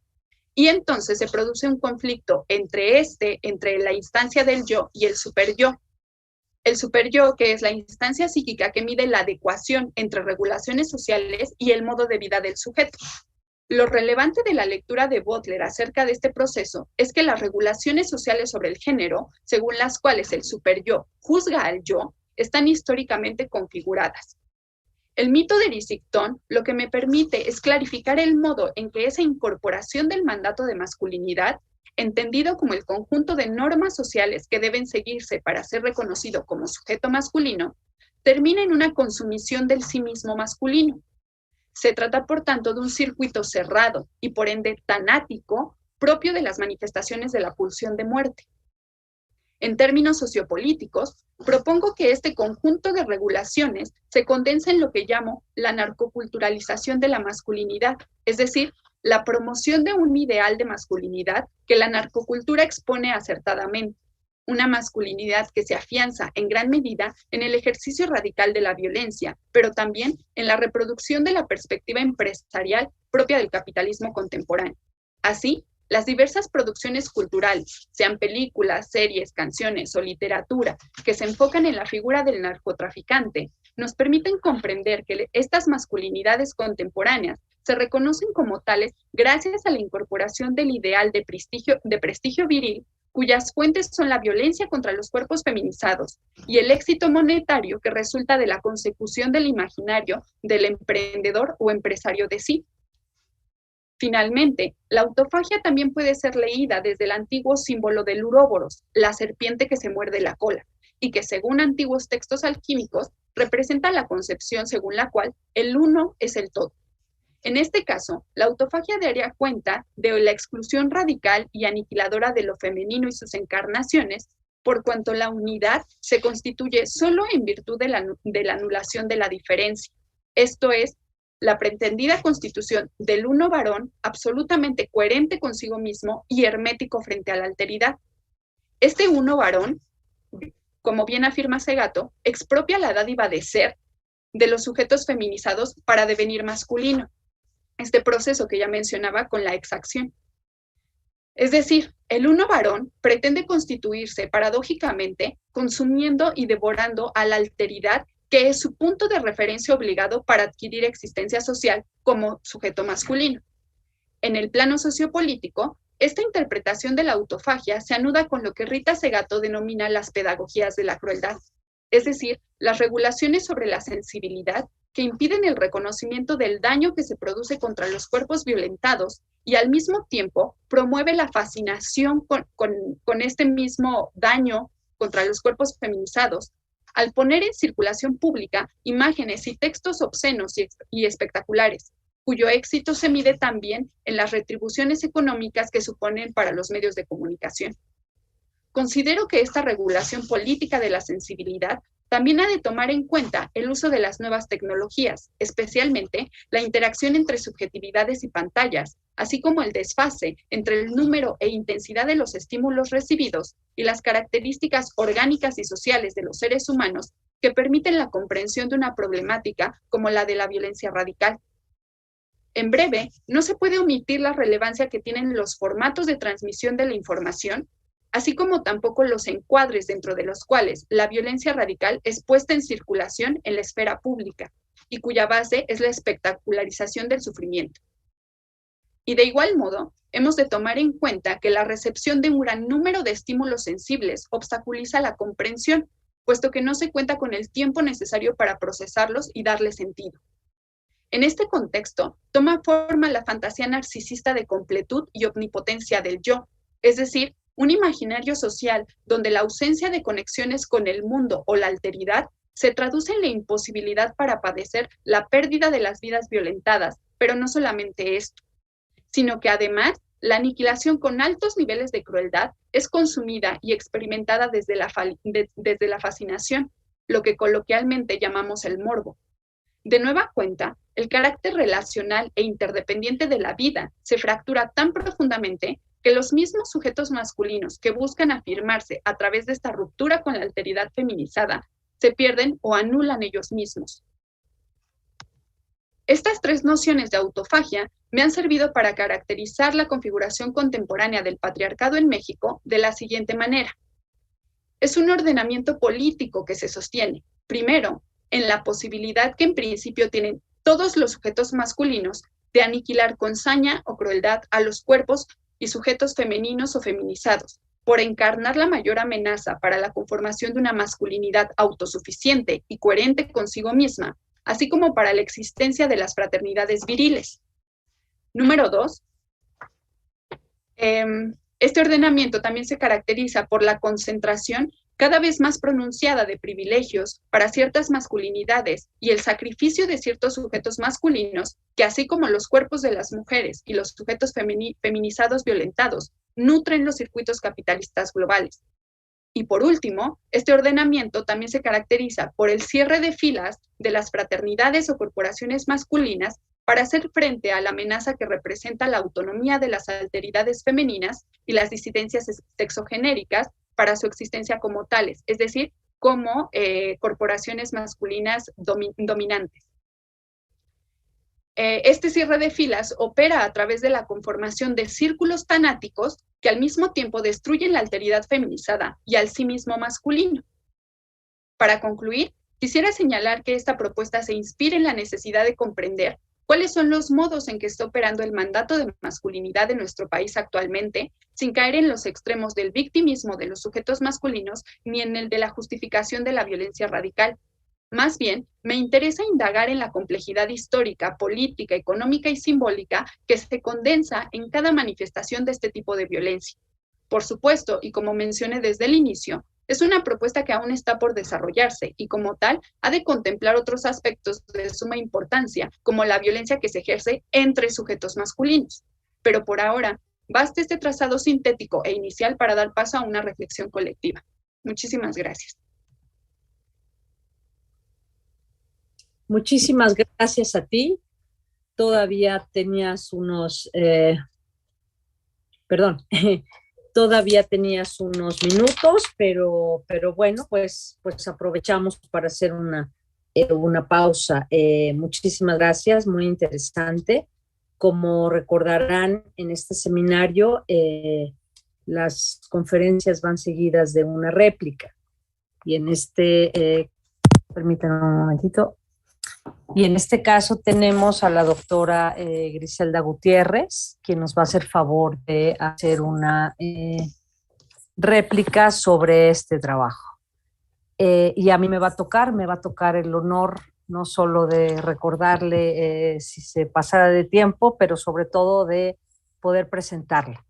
Y entonces se produce un conflicto entre la instancia del yo y el superyo. El superyo, que es la instancia psíquica que mide la adecuación entre regulaciones sociales y el modo de vida del sujeto. Lo relevante de la lectura de Butler acerca de este proceso es que las regulaciones sociales sobre el género, según las cuales el superyo juzga al yo, están históricamente configuradas. El mito de Erisictón lo que me permite es clarificar el modo en que esa incorporación del mandato de masculinidad, entendido como el conjunto de normas sociales que deben seguirse para ser reconocido como sujeto masculino, termina en una consumición del sí mismo masculino. Se trata, por tanto, de un circuito cerrado y, por ende, tanático, propio de las manifestaciones de la pulsión de muerte. En términos sociopolíticos, propongo que este conjunto de regulaciones se condense en lo que llamo la narcoculturalización de la masculinidad, es decir, la promoción de un ideal de masculinidad que la narcocultura expone acertadamente, una masculinidad que se afianza en gran medida en el ejercicio radical de la violencia, pero también en la reproducción de la perspectiva empresarial propia del capitalismo contemporáneo. Así, las diversas producciones culturales, sean películas, series, canciones o literatura, que se enfocan en la figura del narcotraficante, nos permiten comprender que estas masculinidades contemporáneas se reconocen como tales gracias a la incorporación del ideal de prestigio viril, cuyas fuentes son la violencia contra los cuerpos feminizados y el éxito monetario que resulta de la consecución del imaginario del emprendedor o empresario de sí. Finalmente, la autofagia también puede ser leída desde el antiguo símbolo del uróboros, la serpiente que se muerde la cola, y que según antiguos textos alquímicos representa la concepción según la cual el uno es el todo. En este caso, la autofagia daría cuenta de la exclusión radical y aniquiladora de lo femenino y sus encarnaciones, por cuanto la unidad se constituye solo en virtud de la anulación de la diferencia, esto es, la pretendida constitución del uno varón absolutamente coherente consigo mismo y hermético frente a la alteridad. Este uno varón, como bien afirma Segato, expropia la dádiva de ser de los sujetos feminizados para devenir masculino, este proceso que ya mencionaba con la exacción. Es decir, el uno varón pretende constituirse paradójicamente consumiendo y devorando a la alteridad que es su punto de referencia obligado para adquirir existencia social como sujeto masculino. En el plano sociopolítico, esta interpretación de la autofagia se anuda con lo que Rita Segato denomina las pedagogías de la crueldad, es decir, las regulaciones sobre la sensibilidad que impiden el reconocimiento del daño que se produce contra los cuerpos violentados y al mismo tiempo promueve la fascinación con este mismo daño contra los cuerpos feminizados, al poner en circulación pública imágenes y textos obscenos y espectaculares, cuyo éxito se mide también en las retribuciones económicas que suponen para los medios de comunicación. Considero que esta regulación política de la sensibilidad también ha de tomar en cuenta el uso de las nuevas tecnologías, especialmente la interacción entre subjetividades y pantallas, así como el desfase entre el número e intensidad de los estímulos recibidos y las características orgánicas y sociales de los seres humanos que permiten la comprensión de una problemática como la de la violencia radical. En breve, no se puede omitir la relevancia que tienen los formatos de transmisión de la información, así como tampoco los encuadres dentro de los cuales la violencia radical es puesta en circulación en la esfera pública y cuya base es la espectacularización del sufrimiento. Y de igual modo, hemos de tomar en cuenta que la recepción de un gran número de estímulos sensibles obstaculiza la comprensión, puesto que no se cuenta con el tiempo necesario para procesarlos y darle sentido. En este contexto, toma forma la fantasía narcisista de completud y omnipotencia del yo, es decir, un imaginario social donde la ausencia de conexiones con el mundo o la alteridad se traduce en la imposibilidad para padecer la pérdida de las vidas violentadas, pero no solamente esto, sino que además la aniquilación con altos niveles de crueldad es consumida y experimentada desde la fascinación, lo que coloquialmente llamamos el morbo. De nueva cuenta, el carácter relacional e interdependiente de la vida se fractura tan profundamente que los mismos sujetos masculinos que buscan afirmarse a través de esta ruptura con la alteridad feminizada se pierden o anulan ellos mismos. Estas tres nociones de autofagia me han servido para caracterizar la configuración contemporánea del patriarcado en México de la siguiente manera. Es un ordenamiento político que se sostiene, primero, en la posibilidad que en principio tienen todos los sujetos masculinos de aniquilar con saña o crueldad a los cuerpos y sujetos femeninos o feminizados, por encarnar la mayor amenaza para la conformación de una masculinidad autosuficiente y coherente consigo misma, así como para la existencia de las fraternidades viriles. Número 2. Este ordenamiento también se caracteriza por la concentración cada vez más pronunciada de privilegios para ciertas masculinidades y el sacrificio de ciertos sujetos masculinos que, así como los cuerpos de las mujeres y los sujetos feminizados violentados, nutren los circuitos capitalistas globales. Y por último, este ordenamiento también se caracteriza por el cierre de filas de las fraternidades o corporaciones masculinas para hacer frente a la amenaza que representa la autonomía de las alteridades femeninas y las disidencias sexogenéricas para su existencia como tales, es decir, como corporaciones masculinas dominantes. Este cierre de filas opera a través de la conformación de círculos tanáticos que al mismo tiempo destruyen la alteridad feminizada y al sí mismo masculino. Para concluir, quisiera señalar que esta propuesta se inspira en la necesidad de comprender cuáles son los modos en que está operando el mandato de masculinidad en nuestro país actualmente, sin caer en los extremos del victimismo de los sujetos masculinos ni en el de la justificación de la violencia radical. Más bien, me interesa indagar en la complejidad histórica, política, económica y simbólica que se condensa en cada manifestación de este tipo de violencia. Por supuesto, y como mencioné desde el inicio, es una propuesta que aún está por desarrollarse y como tal ha de contemplar otros aspectos de suma importancia, como la violencia que se ejerce entre sujetos masculinos. Pero por ahora, basta este trazado sintético e inicial para dar paso a una reflexión colectiva. Muchísimas gracias.
Muchísimas gracias a ti. Todavía tenías todavía tenías unos minutos, pero bueno, pues aprovechamos para hacer una pausa. Muchísimas gracias, muy interesante. Como recordarán, en este seminario las conferencias van seguidas de una réplica. Y en permítanme un momentito. Y en este caso tenemos a la doctora Griselda Gutiérrez, quien nos va a hacer favor de hacer una réplica sobre este trabajo. Y a mí me va a tocar el honor no solo de recordarle si se pasara de tiempo, pero sobre todo de poder presentarla.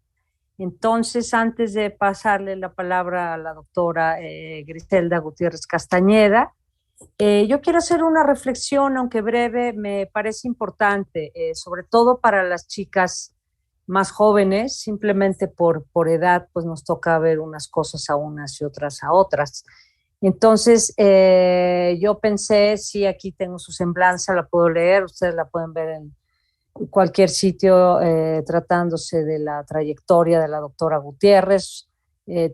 Entonces, antes de pasarle la palabra a la doctora Griselda Gutiérrez Castañeda, yo quiero hacer una reflexión, aunque breve, me parece importante, sobre todo para las chicas más jóvenes, simplemente por edad, pues nos toca ver unas cosas a unas y otras a otras. Entonces, yo pensé, sí, aquí tengo su semblanza, la puedo leer, ustedes la pueden ver en cualquier sitio, tratándose de la trayectoria de la doctora Gutiérrez.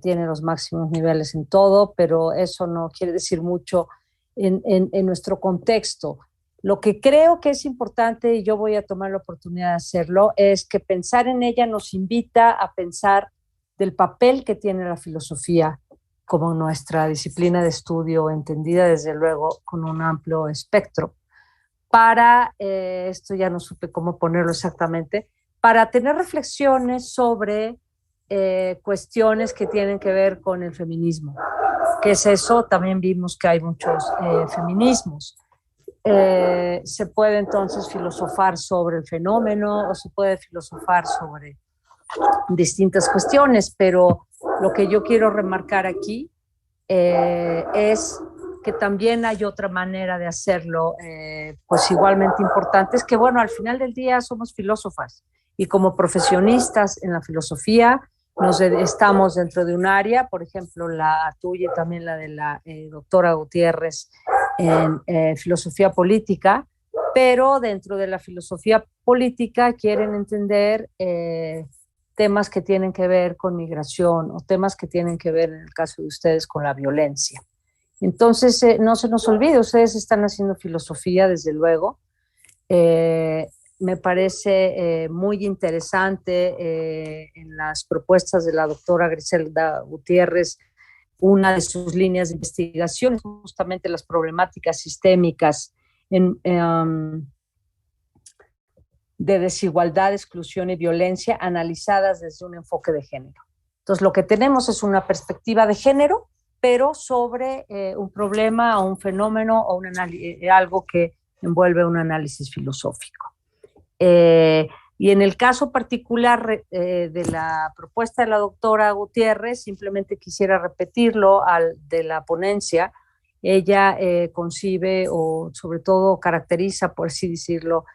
Tiene los máximos niveles en todo, pero eso no quiere decir mucho en nuestro contexto. Lo que creo que es importante, y yo voy a tomar la oportunidad de hacerlo, es que pensar en ella nos invita a pensar del papel que tiene la filosofía como nuestra disciplina de estudio, entendida desde luego con un amplio espectro, para, esto ya no supe cómo ponerlo exactamente, para tener reflexiones sobre cuestiones que tienen que ver con el feminismo. ¿Qué es eso? También vimos que hay muchos feminismos. Se puede entonces filosofar sobre el fenómeno o se puede filosofar sobre distintas cuestiones, pero lo que yo quiero remarcar aquí es que también hay otra manera de hacerlo, pues igualmente importante, es que bueno, al final del día somos filósofas y como profesionistas en la filosofía estamos dentro de un área, por ejemplo, la tuya y también la de la doctora Gutiérrez en filosofía política, pero dentro de la filosofía política quieren entender temas que tienen que ver con migración o temas que tienen que ver, en el caso de ustedes, con la violencia. Entonces, no se nos olvide, ustedes están haciendo filosofía, desde luego. Me parece muy interesante en las propuestas de la doctora Griselda Gutiérrez, una de sus líneas de investigación, justamente las problemáticas sistémicas de desigualdad, exclusión y violencia analizadas desde un enfoque de género. Entonces, lo que tenemos es una perspectiva de género, pero sobre un problema o un fenómeno o algo que envuelve un análisis filosófico. Y en el caso particular de la propuesta de la doctora Gutiérrez, simplemente quisiera repetirlo de la ponencia. Ella concibe o sobre todo caracteriza, por así decirlo,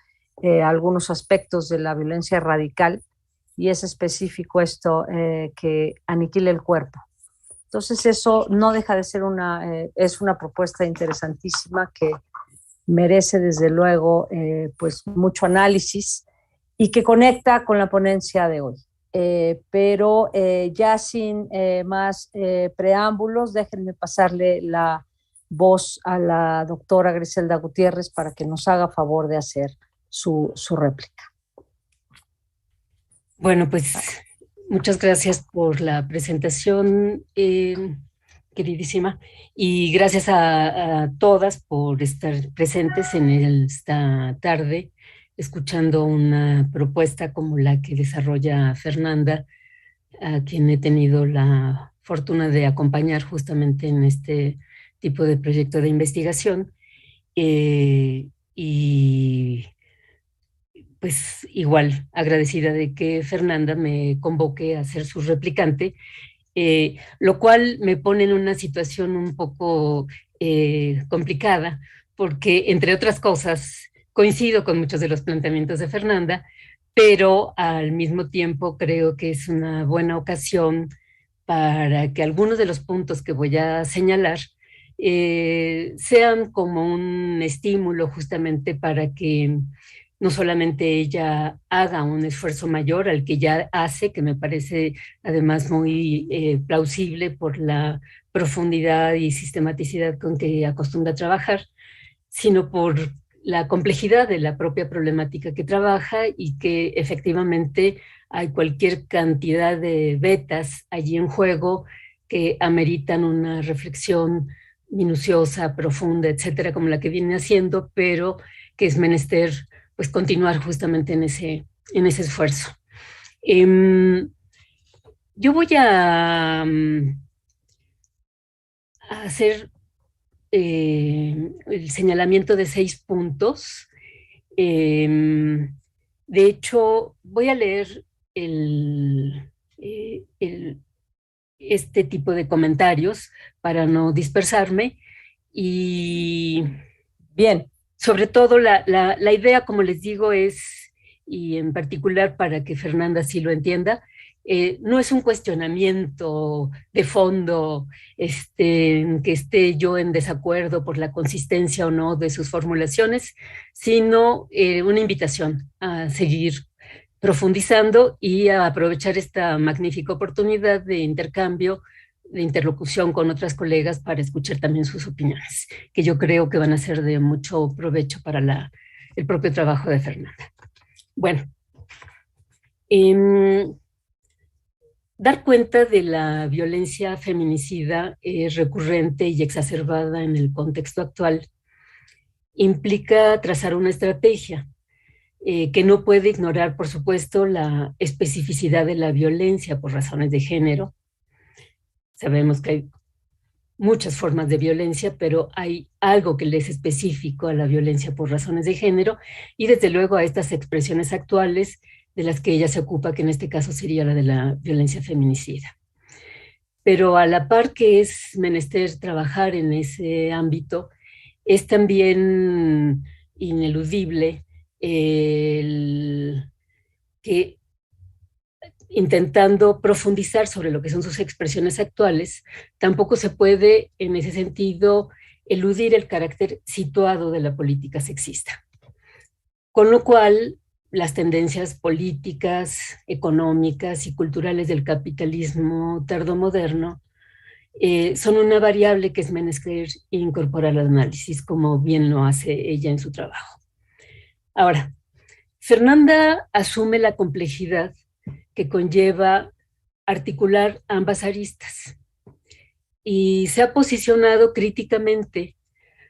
algunos aspectos de la violencia radical, y es específico esto, que aniquila el cuerpo. Entonces eso no deja de ser es una propuesta interesantísima que merece desde luego pues mucho análisis y que conecta con la ponencia de hoy. Pero ya sin más preámbulos, déjenme pasarle la voz a la doctora Griselda Gutiérrez para que nos haga favor de hacer su réplica.
Bueno, pues muchas gracias por la presentación, queridísima, y gracias a todas por estar presentes en esta tarde, escuchando una propuesta como la que desarrolla Fernanda, a quien he tenido la fortuna de acompañar justamente en este tipo de proyecto de investigación. Y pues igual agradecida de que Fernanda me convoque a ser su replicante, lo cual me pone en una situación un poco complicada, porque entre otras cosas coincido con muchos de los planteamientos de Fernanda, pero al mismo tiempo creo que es una buena ocasión para que algunos de los puntos que voy a señalar sean como un estímulo justamente para que no solamente ella haga un esfuerzo mayor al que ya hace, que me parece además muy plausible por la profundidad y sistematicidad con que acostumbra a trabajar, sino por la complejidad de la propia problemática que trabaja y que efectivamente hay cualquier cantidad de vetas allí en juego que ameritan una reflexión minuciosa, profunda, etcétera, como la que viene haciendo, pero que es menester pues continuar justamente en ese esfuerzo. Yo voy a hacer el señalamiento de 6 puntos. De hecho, voy a leer este tipo de comentarios para no dispersarme y bien, sobre todo la idea, como les digo, es, y en particular para que Fernanda sí lo entienda, no es un cuestionamiento de fondo, que esté yo en desacuerdo por la consistencia o no de sus formulaciones, sino una invitación a seguir profundizando y a aprovechar esta magnífica oportunidad de intercambio, de interlocución con otras colegas para escuchar también sus opiniones, que yo creo que van a ser de mucho provecho para el propio trabajo de Fernanda. Bueno, dar cuenta de la violencia feminicida recurrente y exacerbada en el contexto actual implica trazar una estrategia que no puede ignorar, por supuesto, la especificidad de la violencia por razones de género. Sabemos que hay muchas formas de violencia, pero hay algo que le es específico a la violencia por razones de género y desde luego a estas expresiones actuales de las que ella se ocupa, que en este caso sería la de la violencia feminicida. Pero a la par que es menester trabajar en ese ámbito, es también ineludible que intentando profundizar sobre lo que son sus expresiones actuales, tampoco se puede, en ese sentido, eludir el carácter situado de la política sexista. Con lo cual, las tendencias políticas, económicas y culturales del capitalismo tardomoderno son una variable que es menester incorporar al análisis, como bien lo hace ella en su trabajo. Ahora, Fernanda asume la complejidad que conlleva articular ambas aristas y se ha posicionado críticamente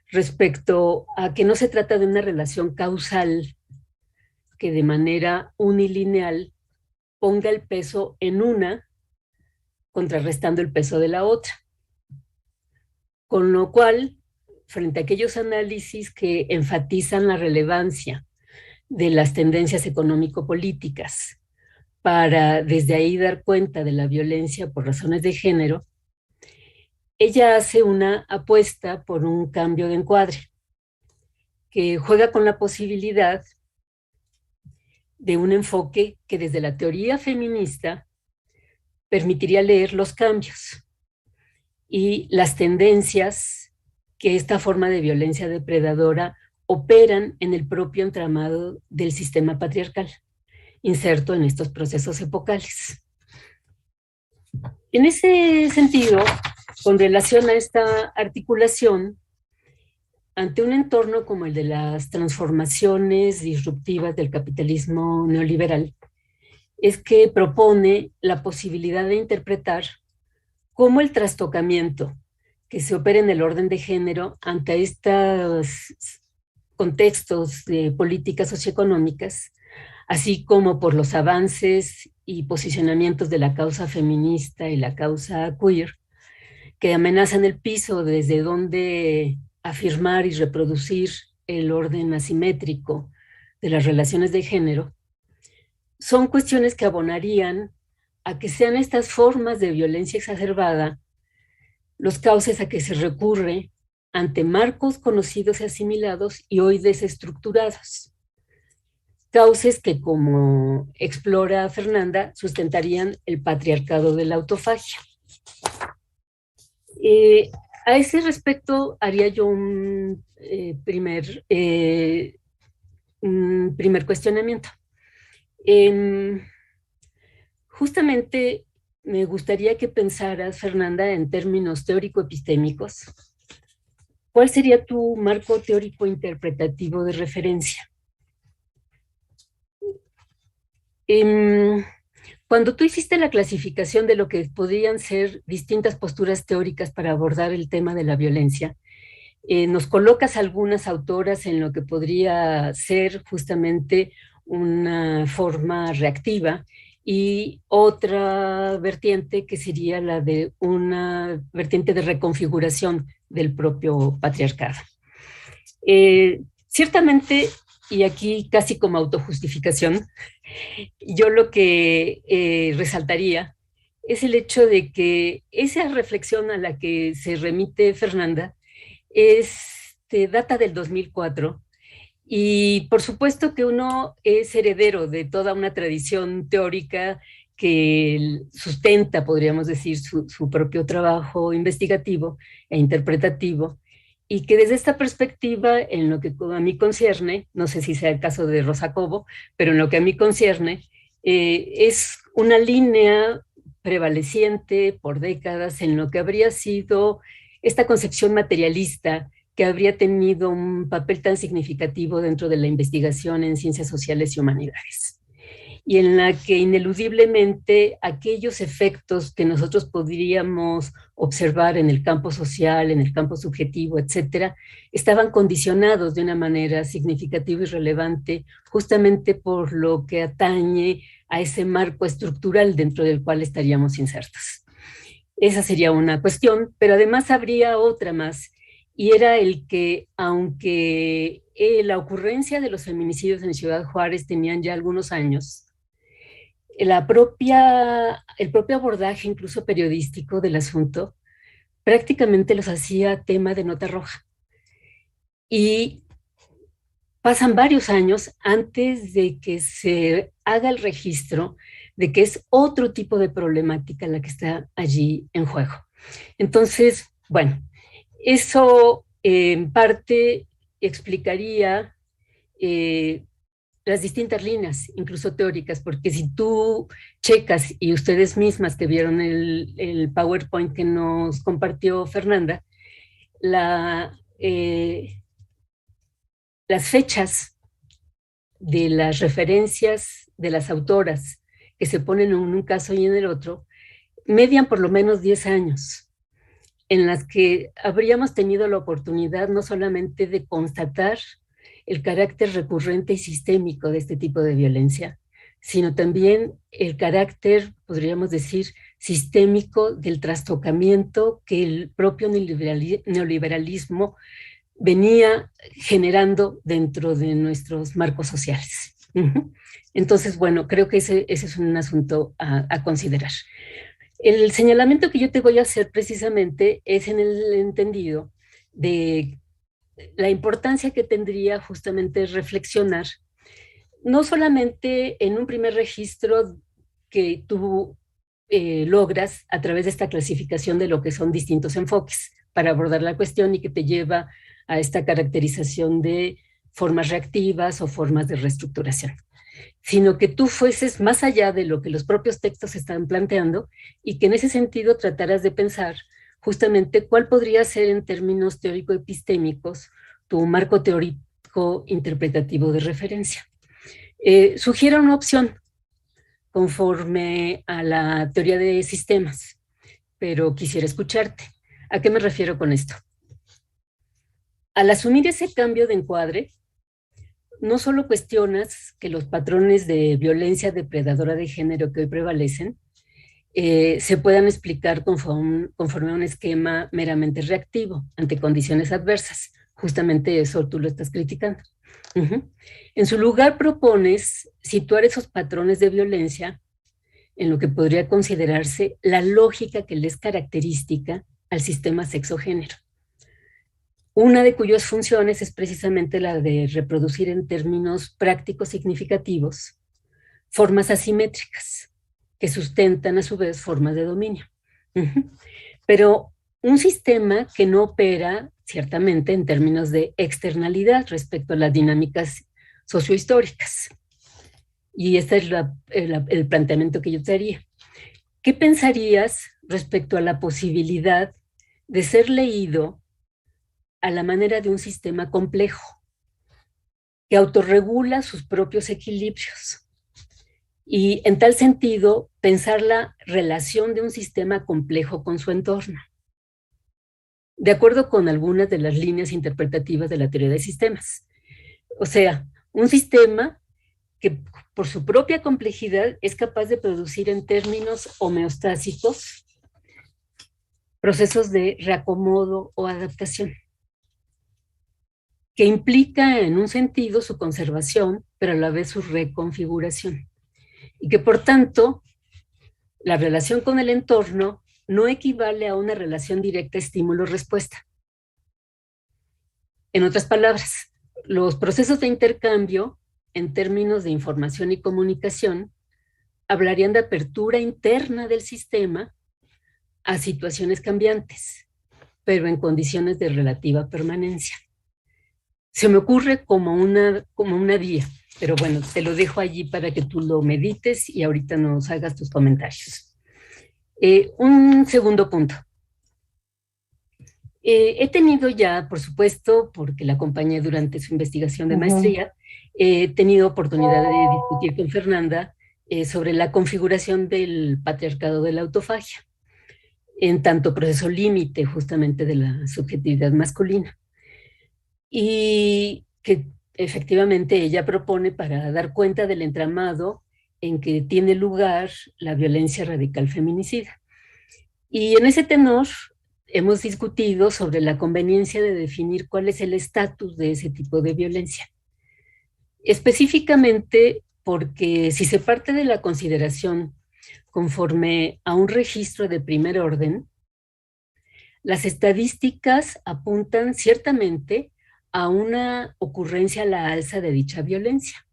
respecto a que no se trata de una relación causal que de manera unilineal ponga el peso en una contrarrestando el peso de la otra. Con lo cual, frente a aquellos análisis que enfatizan la relevancia de las tendencias económico-políticas para desde ahí dar cuenta de la violencia por razones de género, ella hace una apuesta por un cambio de encuadre que juega con la posibilidad de un enfoque que desde la teoría feminista permitiría leer los cambios y las tendencias que esta forma de violencia depredadora operan en el propio entramado del sistema patriarcal, inserto en estos procesos epocales. En ese sentido, con relación a esta articulación, ante un entorno como el de las transformaciones disruptivas del capitalismo neoliberal, es que propone la posibilidad de interpretar cómo el trastocamiento que se opera en el orden de género ante estos contextos de políticas socioeconómicas, así como por los avances y posicionamientos de la causa feminista y la causa queer, que amenazan el piso desde donde afirmar y reproducir el orden asimétrico de las relaciones de género, son cuestiones que abonarían a que sean estas formas de violencia exacerbada los cauces a que se recurre ante marcos conocidos y asimilados y hoy desestructurados. Cauces que, como explora Fernanda, sustentarían el patriarcado de la autofagia. A ese respecto haría yo un primer cuestionamiento. Justamente me gustaría que pensaras, Fernanda, en términos teórico-epistémicos. ¿Cuál sería tu marco teórico interpretativo de referencia? Cuando tú hiciste la clasificación de lo que podrían ser distintas posturas teóricas para abordar el tema de la violencia, nos colocas algunas autoras en lo que podría ser justamente una forma reactiva y otra vertiente que sería la de una vertiente de reconfiguración del propio patriarcado. Ciertamente, y aquí casi como autojustificación, yo lo que resaltaría es el hecho de que esa reflexión a la que se remite Fernanda data del 2004 y por supuesto que uno es heredero de toda una tradición teórica que sustenta, podríamos decir, su propio trabajo investigativo e interpretativo, y que desde esta perspectiva, en lo que a mí concierne, no sé si sea el caso de Rosa Cobo, pero en lo que a mí concierne, es una línea prevaleciente por décadas en lo que habría sido esta concepción materialista que habría tenido un papel tan significativo dentro de la investigación en ciencias sociales y humanidades, y en la que ineludiblemente aquellos efectos que nosotros podríamos observar en el campo social, en el campo subjetivo, etcétera, estaban condicionados de una manera significativa y relevante justamente por lo que atañe a ese marco estructural dentro del cual estaríamos insertos. Esa sería una cuestión, pero además habría otra más, y era el que, aunque la ocurrencia de los feminicidios en Ciudad Juárez tenían ya algunos años, el propio abordaje, incluso periodístico, del asunto, prácticamente los hacía tema de nota roja. Y pasan varios años antes de que se haga el registro de que es otro tipo de problemática la que está allí en juego. Entonces, bueno, eso en parte explicaría las distintas líneas, incluso teóricas, porque si tú checas, y ustedes mismas que vieron el PowerPoint que nos compartió Fernanda, las fechas de las referencias de las autoras que se ponen en un caso y en el otro, median por lo menos 10 años, en las que habríamos tenido la oportunidad no solamente de constatar el carácter recurrente y sistémico de este tipo de violencia, sino también el carácter, podríamos decir, sistémico del trastocamiento que el propio neoliberalismo venía generando dentro de nuestros marcos sociales. Entonces, bueno, creo que ese es un asunto a considerar. El señalamiento que yo te voy a hacer precisamente es en el entendido de la importancia que tendría justamente reflexionar, no solamente en un primer registro que tú logras a través de esta clasificación de lo que son distintos enfoques para abordar la cuestión y que te lleva a esta caracterización de formas reactivas o formas de reestructuración, sino que tú fueses más allá de lo que los propios textos están planteando y que en ese sentido trataras de pensar justamente cuál podría ser en términos teórico-epistémicos tu marco teórico interpretativo de referencia. Sugiero una opción conforme a la teoría de sistemas, pero quisiera escucharte. ¿A qué me refiero con esto? Al asumir ese cambio de encuadre, no solo cuestionas que los patrones de violencia depredadora de género que hoy prevalecen se puedan explicar conforme a un esquema meramente reactivo ante condiciones adversas. Justamente eso tú lo estás criticando. En su lugar propones situar esos patrones de violencia en lo que podría considerarse la lógica que les es característica al sistema sexo-género, una de cuyas funciones es precisamente la de reproducir en términos prácticos significativos formas asimétricas que sustentan a su vez formas de dominio. Pero un sistema que no opera ciertamente en términos de externalidad respecto a las dinámicas sociohistóricas. Y este es el planteamiento que yo te haría. ¿Qué pensarías respecto a la posibilidad de ser leído a la manera de un sistema complejo que autorregula sus propios equilibrios? Y en tal sentido, pensar la relación de un sistema complejo con su entorno, de acuerdo con algunas de las líneas interpretativas de la teoría de sistemas. O sea, un sistema que por su propia complejidad es capaz de producir en términos homeostásicos procesos de reacomodo o adaptación, que implica en un sentido su conservación, pero a la vez su reconfiguración. Y que por tanto, la relación con el entorno no equivale a una relación directa estímulo-respuesta. En otras palabras, los procesos de intercambio en términos de información y comunicación hablarían de apertura interna del sistema a situaciones cambiantes, pero en condiciones de relativa permanencia. Se me ocurre como una vía, pero bueno, te lo dejo allí para que tú lo medites y ahorita nos hagas tus comentarios. Un segundo punto. He tenido ya, por supuesto, porque la acompañé durante su investigación de maestría, he tenido oportunidad de discutir con Fernanda sobre la configuración del patriarcado de la autofagia, en tanto proceso límite justamente de la subjetividad masculina. Y que efectivamente ella propone para dar cuenta del entramado en que tiene lugar la violencia radical feminicida. Y en ese tenor hemos discutido sobre la conveniencia de definir cuál es el estatus de ese tipo de violencia. Específicamente porque si se parte de la consideración conforme a un registro de primer orden, las estadísticas apuntan ciertamente a una ocurrencia a la alza de dicha violencia.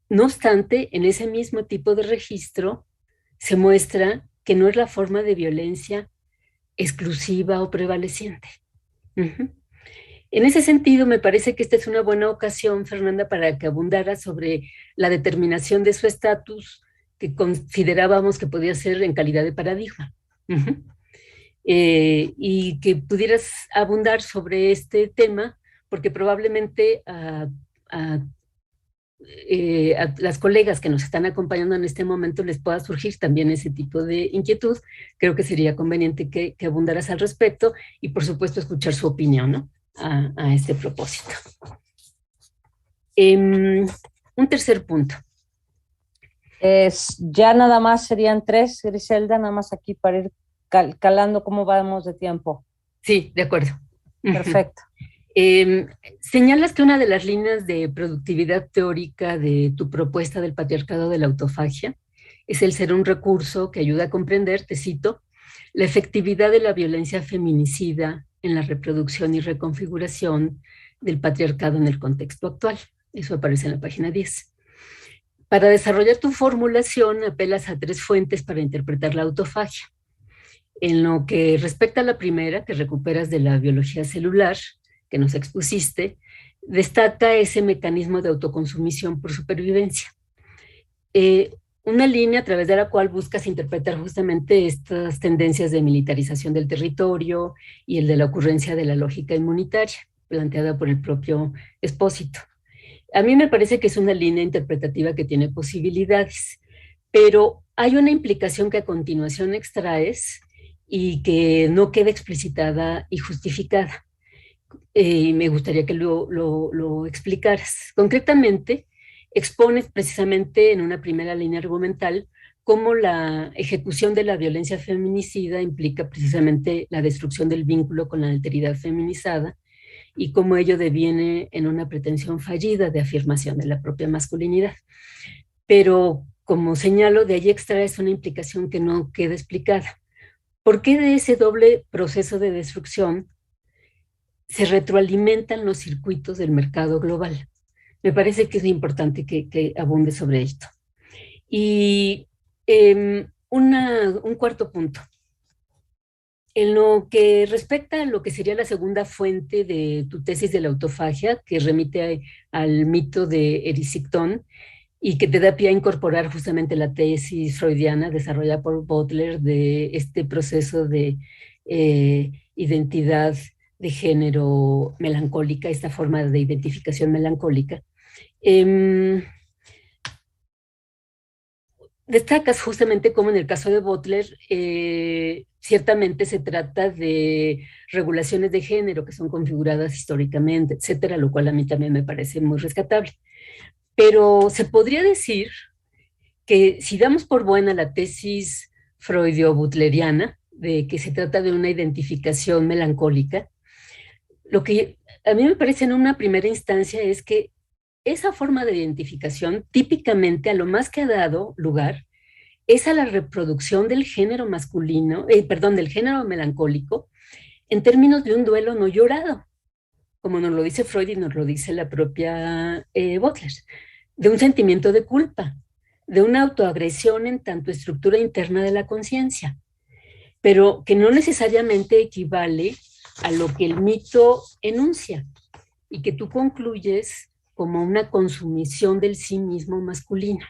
No obstante, en ese mismo tipo de registro se muestra que no es la forma de violencia exclusiva o prevaleciente. En ese sentido, me parece que esta es una buena ocasión, Fernanda, para que abundara sobre la determinación de su estatus que considerábamos que podía ser en calidad de paradigma. Y que pudieras abundar sobre este tema, porque probablemente a las colegas que nos están acompañando en este momento les pueda surgir también ese tipo de inquietud. Creo que sería conveniente que abundaras al respecto y, por supuesto, escuchar su opinión, ¿no? a este propósito. Un tercer punto.
Ya nada más serían 3, Griselda, nada más aquí para ir calando cómo vamos de tiempo.
Sí, de acuerdo.
Perfecto.
Señalas que una de las líneas de productividad teórica de tu propuesta del patriarcado de la autofagia es el ser un recurso que ayuda a comprender, te cito, la efectividad de la violencia feminicida en la reproducción y reconfiguración del patriarcado en el contexto actual. Eso aparece en la página 10. Para desarrollar tu formulación, apelas a 3 fuentes para interpretar la autofagia. En lo que respecta a la primera, que recuperas de la biología celular, que nos expusiste, destaca ese mecanismo de autoconsumición por supervivencia. Una línea a través de la cual buscas interpretar justamente estas tendencias de militarización del territorio y el de la ocurrencia de la lógica inmunitaria, planteada por el propio Espósito. A mí me parece que es una línea interpretativa que tiene posibilidades, pero hay una implicación que a continuación extraes y que no queda explicitada y justificada. Me gustaría que lo explicaras. Concretamente, expones precisamente en una primera línea argumental cómo la ejecución de la violencia feminicida implica precisamente la destrucción del vínculo con la alteridad feminizada y cómo ello deviene en una pretensión fallida de afirmación de la propia masculinidad. Pero, como señalo, de allí extraes una implicación que no queda explicada. ¿Por qué de ese doble proceso de destrucción se retroalimentan los circuitos del mercado global? Me parece que es importante que abunde sobre esto. Y un cuarto punto. En lo que respecta a lo que sería la segunda fuente de tu tesis de la autofagia, que remite al mito de Erysichtón y que te da pie a incorporar justamente la tesis freudiana desarrollada por Butler de este proceso de identidad de género melancólica, esta forma de identificación melancólica. Destacas justamente como en el caso de Butler, ciertamente se trata de regulaciones de género que son configuradas históricamente, etcétera, lo cual a mí también me parece muy rescatable. Pero se podría decir que si damos por buena la tesis freudio-butleriana, de que se trata de una identificación melancólica, lo que a mí me parece en una primera instancia es que esa forma de identificación típicamente a lo más que ha dado lugar es a la reproducción del género masculino, del género melancólico en términos de un duelo no llorado, como nos lo dice Freud y nos lo dice la propia Butler, de un sentimiento de culpa, de una autoagresión en tanto estructura interna de la conciencia, pero que no necesariamente equivale a lo que el mito enuncia y que tú concluyes como una consumición del sí mismo masculino.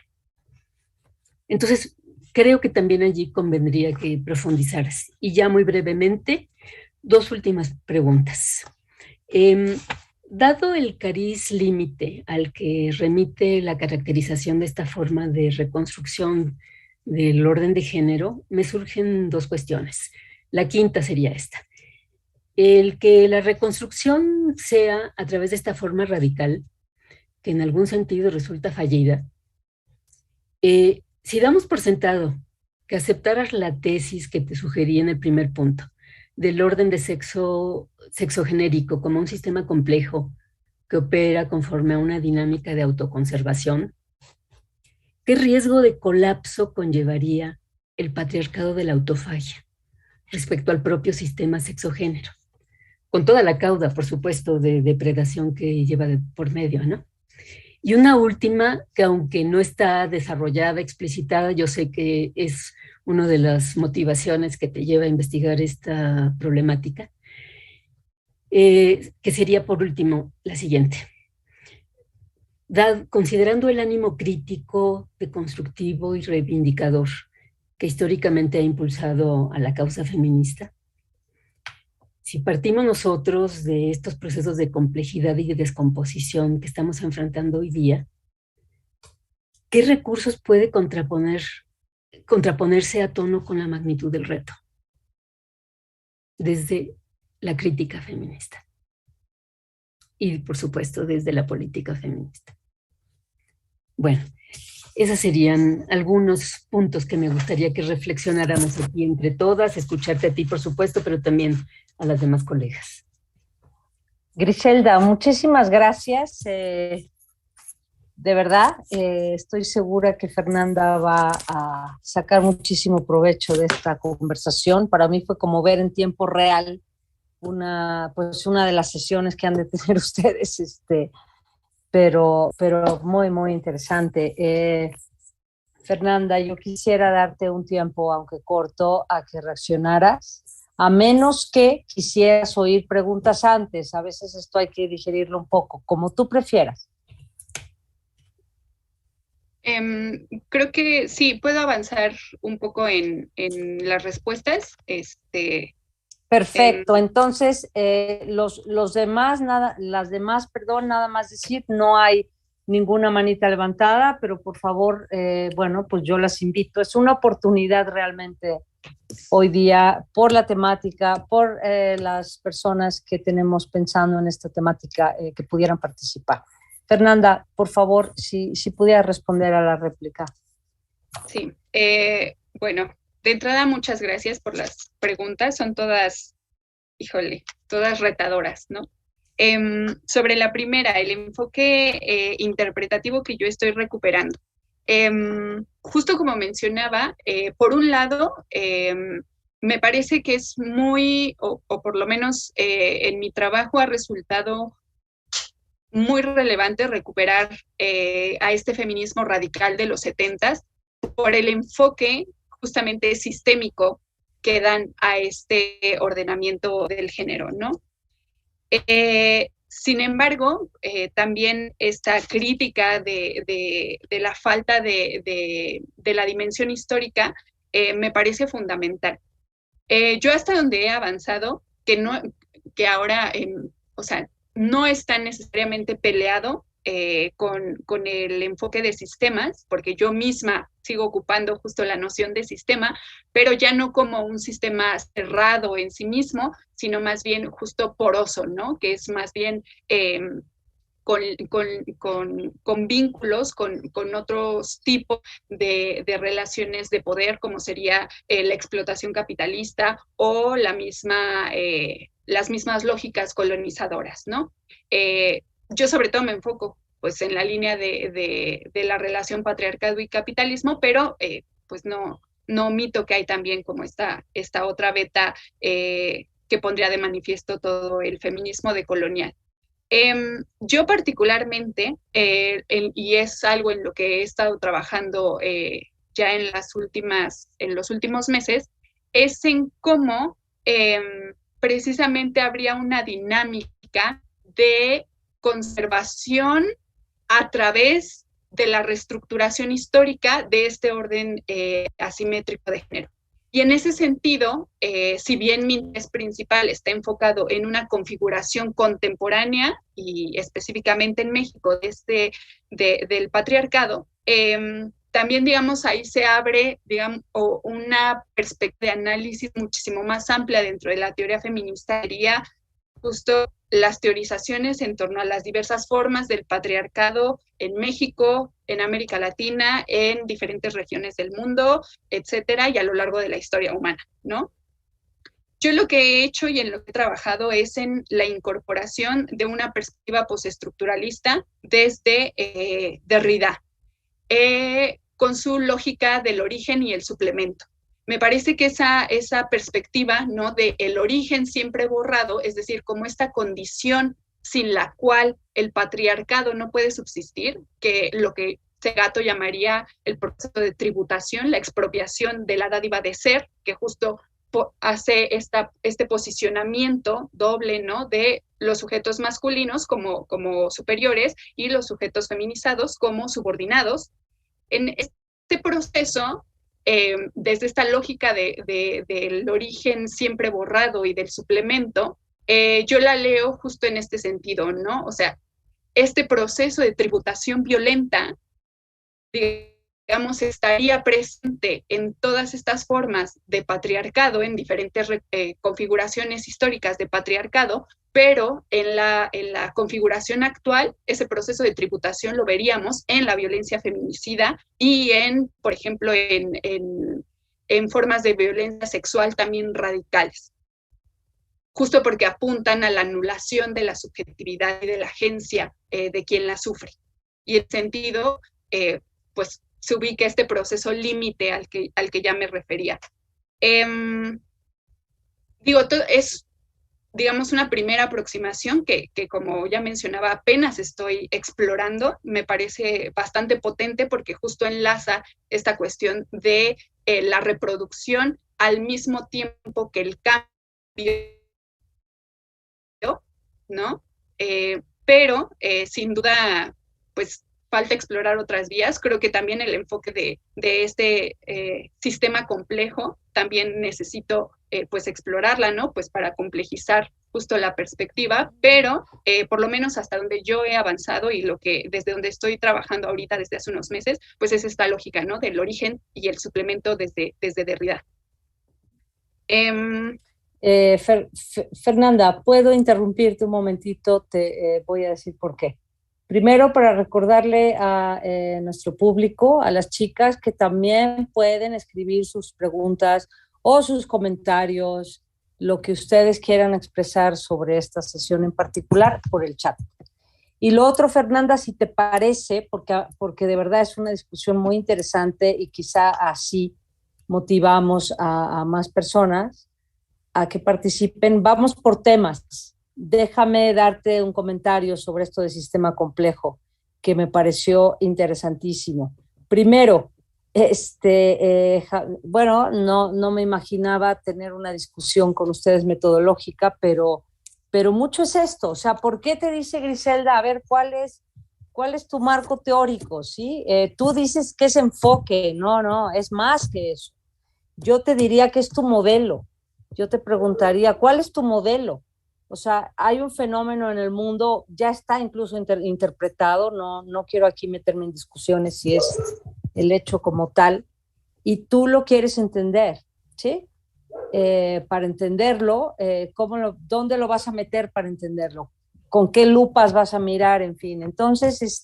Entonces, creo que también allí convendría que profundizaras. Y ya muy brevemente, 2 últimas preguntas. Dado el cariz límite al que remite la caracterización de esta forma de reconstrucción del orden de género, me surgen 2 cuestiones. La quinta sería esta. El que la reconstrucción sea a través de esta forma radical, que en algún sentido resulta fallida, si damos por sentado que aceptaras la tesis que te sugerí en el primer punto, del orden de sexo genérico como un sistema complejo que opera conforme a una dinámica de autoconservación, ¿qué riesgo de colapso conllevaría el patriarcado de la autofagia respecto al propio sistema sexogénero? Con toda la cauda, por supuesto, de depredación que lleva por medio, ¿no? Y una última, que aunque no está desarrollada, explicitada, yo sé que es una de las motivaciones que te lleva a investigar esta problemática, que sería por último la siguiente. Considerando el ánimo crítico, deconstructivo y reivindicador que históricamente ha impulsado a la causa feminista, si partimos nosotros de estos procesos de complejidad y de descomposición que estamos enfrentando hoy día, ¿qué recursos puede contraponerse a tono con la magnitud del reto? Desde la crítica feminista. Y, por supuesto, desde la política feminista. Bueno, esos serían algunos puntos que me gustaría que reflexionáramos aquí entre todas, escucharte a ti, por supuesto, pero también a las demás colegas.
Griselda, muchísimas gracias. De verdad, estoy segura que Fernanda va a sacar muchísimo provecho de esta conversación. Para mí fue como ver en tiempo real una de las sesiones que han de tener ustedes, pero muy, muy interesante. Fernanda, yo quisiera darte un tiempo, aunque corto, a que reaccionaras, a menos que quisieras oír preguntas antes. A veces esto hay que digerirlo un poco, como tú prefieras.
Creo que sí, puedo avanzar un poco en las respuestas.
Perfecto, entonces los demás, nada más decir, no hay ninguna manita levantada, pero por favor, bueno, pues yo las invito. Es una oportunidad realmente hoy día por la temática, por las personas que tenemos pensando en esta temática que pudieran participar. Fernanda, por favor, si pudiera responder a la réplica.
Sí, bueno, de entrada muchas gracias por las preguntas, son todas, híjole, todas retadoras, ¿no? Sobre la primera, el enfoque interpretativo que yo estoy recuperando. Justo como mencionaba, por un lado, me parece que es muy, o por lo menos en mi trabajo ha resultado muy relevante recuperar a este feminismo radical de los 70s por el enfoque justamente sistémico que dan a este ordenamiento del género, ¿no? Sin embargo, también esta crítica de la falta de la dimensión histórica me parece fundamental. Yo hasta donde he avanzado, que ahora, o sea, no está necesariamente peleado con el enfoque de sistemas, porque yo misma sigo ocupando justo la noción de sistema, pero ya no como un sistema cerrado en sí mismo, sino más bien justo poroso, ¿no? Que es más bien con vínculos, con otros tipos de relaciones de poder, como sería la explotación capitalista o las mismas lógicas colonizadoras, ¿no? Yo sobre todo me enfoco pues en la línea de la relación patriarcado y capitalismo, pero pues no omito que hay también como esta otra beta que pondría de manifiesto todo el feminismo decolonial. Yo particularmente, y es algo en lo que he estado trabajando ya en los últimos meses, es en cómo precisamente habría una dinámica de conservación a través de la reestructuración histórica de este orden asimétrico de género. Y en ese sentido, si bien mi interés principal está enfocado en una configuración contemporánea y específicamente en México del patriarcado, también, digamos, ahí se abre, digamos, una perspectiva de análisis muchísimo más amplia dentro de la teoría feminista, sería justo las teorizaciones en torno a las diversas formas del patriarcado en México, en América Latina, en diferentes regiones del mundo, etcétera, y a lo largo de la historia humana, ¿no? Yo lo que he hecho y en lo que he trabajado es en la incorporación de una perspectiva postestructuralista desde Derrida, con su lógica del origen y el suplemento. Me parece que esa perspectiva, ¿no?, de el origen siempre borrado, es decir, como esta condición sin la cual el patriarcado no puede subsistir, que lo que Segato llamaría el proceso de tributación, la expropiación de la dádiva de ser, que justo hace este posicionamiento doble, ¿no?, de los sujetos masculinos como superiores y los sujetos feminizados como subordinados. En este proceso, desde esta lógica del origen siempre borrado y del suplemento, yo la leo justo en este sentido, ¿no? O sea, este proceso de tributación violenta, digamos, estaría presente en todas estas formas de patriarcado, en diferentes configuraciones históricas de patriarcado, pero en la configuración actual, ese proceso de tributación lo veríamos en la violencia feminicida y por ejemplo, en formas de violencia sexual también radicales, justo porque apuntan a la anulación de la subjetividad y de la agencia de quien la sufre. Y en sentido, pues se ubica este proceso límite al que ya me refería. Es, digamos, una primera aproximación que, como ya mencionaba, apenas estoy explorando. Me parece bastante potente porque justo enlaza esta cuestión de la reproducción al mismo tiempo que el cambio, ¿no? Pero sin duda, pues falta explorar otras vías. Creo que también el enfoque de este sistema complejo también necesito pues explorarla, ¿no? Pues para complejizar justo la perspectiva, pero por lo menos hasta donde yo he avanzado y desde donde estoy trabajando ahorita desde hace unos meses, pues es esta lógica, ¿no? Del origen y el suplemento desde Derrida.
Fernanda, ¿puedo interrumpirte un momentito? Te voy a decir por qué. Primero, para recordarle a nuestro público, a las chicas, que también pueden escribir sus preguntas o sus comentarios, lo que ustedes quieran expresar sobre esta sesión en particular por el chat. Y lo otro, Fernanda, si te parece, porque de verdad es una discusión muy interesante y quizá así motivamos a más personas a que participen. Vamos por temas. Déjame darte un comentario sobre esto del sistema complejo, que me pareció interesantísimo. Primero, bueno, no me imaginaba tener una discusión con ustedes metodológica, pero mucho es esto. O sea, ¿por qué te dice Griselda? A ver, ¿cuál es tu marco teórico? ¿Sí? Tú dices que es enfoque. No, es más que eso. Yo te diría que es tu modelo. Yo te preguntaría, ¿cuál es tu modelo? O sea, hay un fenómeno en el mundo, ya está incluso interpretado, no quiero aquí meterme en discusiones si es el hecho como tal, y tú lo quieres entender, ¿sí? Para entenderlo, ¿dónde lo vas a meter para entenderlo? ¿Con qué lupas vas a mirar? En fin, entonces,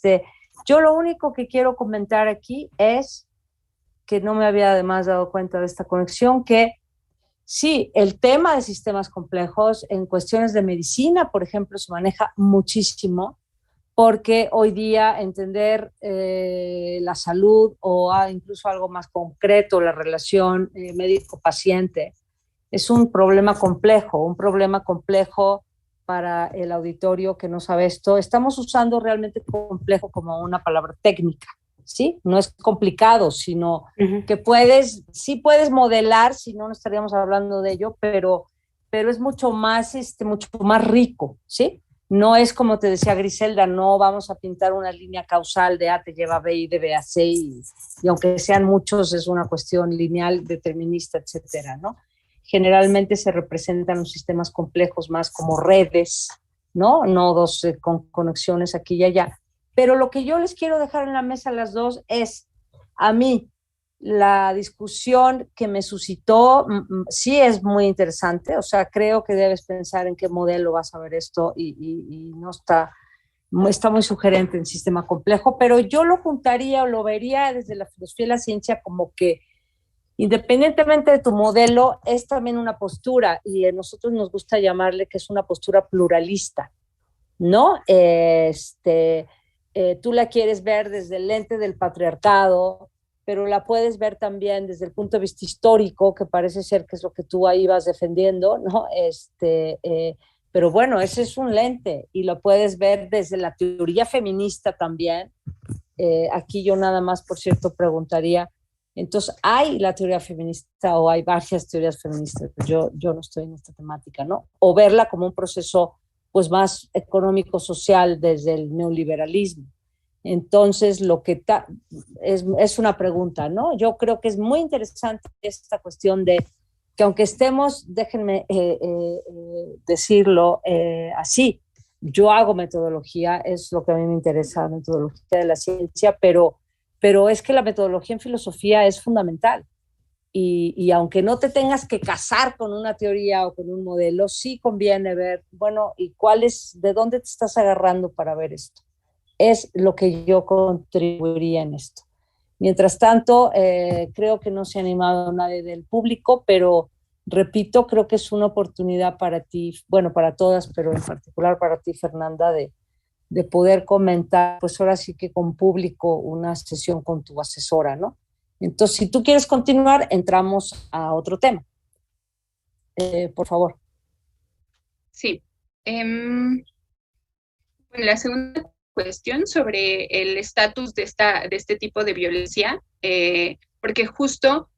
yo lo único que quiero comentar aquí es que no me había además dado cuenta de esta conexión, que sí, el tema de sistemas complejos en cuestiones de medicina, por ejemplo, se maneja muchísimo, porque hoy día entender la salud o incluso algo más concreto, la relación médico-paciente, es un problema complejo para el auditorio que no sabe esto, estamos usando realmente complejo como una palabra técnica, ¿sí? No es complicado, sino que sí puedes modelar, si no, no estaríamos hablando de ello, pero es mucho más rico, ¿sí? No es como te decía Griselda, no vamos a pintar una línea causal de A te lleva a B y de B a C, y aunque sean muchos, es una cuestión lineal, determinista, etcétera, ¿no? Generalmente se representan los sistemas complejos más como redes, ¿no? Nodos con conexiones aquí y allá. Pero lo que yo les quiero dejar en la mesa a las dos es, a mí, la discusión que me suscitó sí es muy interesante, o sea, creo que debes pensar en qué modelo vas a ver esto y no está muy sugerente en sistema complejo, pero yo lo juntaría o lo vería desde la filosofía y la ciencia como que independientemente de tu modelo, es también una postura, y a nosotros nos gusta llamarle que es una postura pluralista, ¿no? Tú la quieres ver desde el lente del patriarcado, pero la puedes ver también desde el punto de vista histórico, que parece ser que es lo que tú ahí vas defendiendo, ¿no? Pero bueno, ese es un lente, y lo puedes ver desde la teoría feminista también. Aquí yo nada más, por cierto, preguntaría, entonces, ¿hay la teoría feminista o hay varias teorías feministas? Yo no estoy en esta temática, ¿no? O verla como un proceso pues más económico-social desde el neoliberalismo. Entonces, es una pregunta, ¿no? Yo creo que es muy interesante esta cuestión de que aunque estemos, déjenme decirlo así, yo hago metodología, es lo que a mí me interesa, metodología de la ciencia, pero es que la metodología en filosofía es fundamental. Y aunque no te tengas que casar con una teoría o con un modelo, sí conviene ver, bueno, ¿y de dónde te estás agarrando para ver esto? Es lo que yo contribuiría en esto. Mientras tanto, creo que no se ha animado nadie del público, pero repito, creo que es una oportunidad para ti, bueno, para todas, pero en particular para ti, Fernanda, de poder comentar, pues ahora sí que con público, una sesión con tu asesora, ¿no? Entonces, si tú quieres continuar, entramos a otro tema. Por favor.
Sí. La segunda cuestión sobre el estatus de este tipo de violencia, porque justo,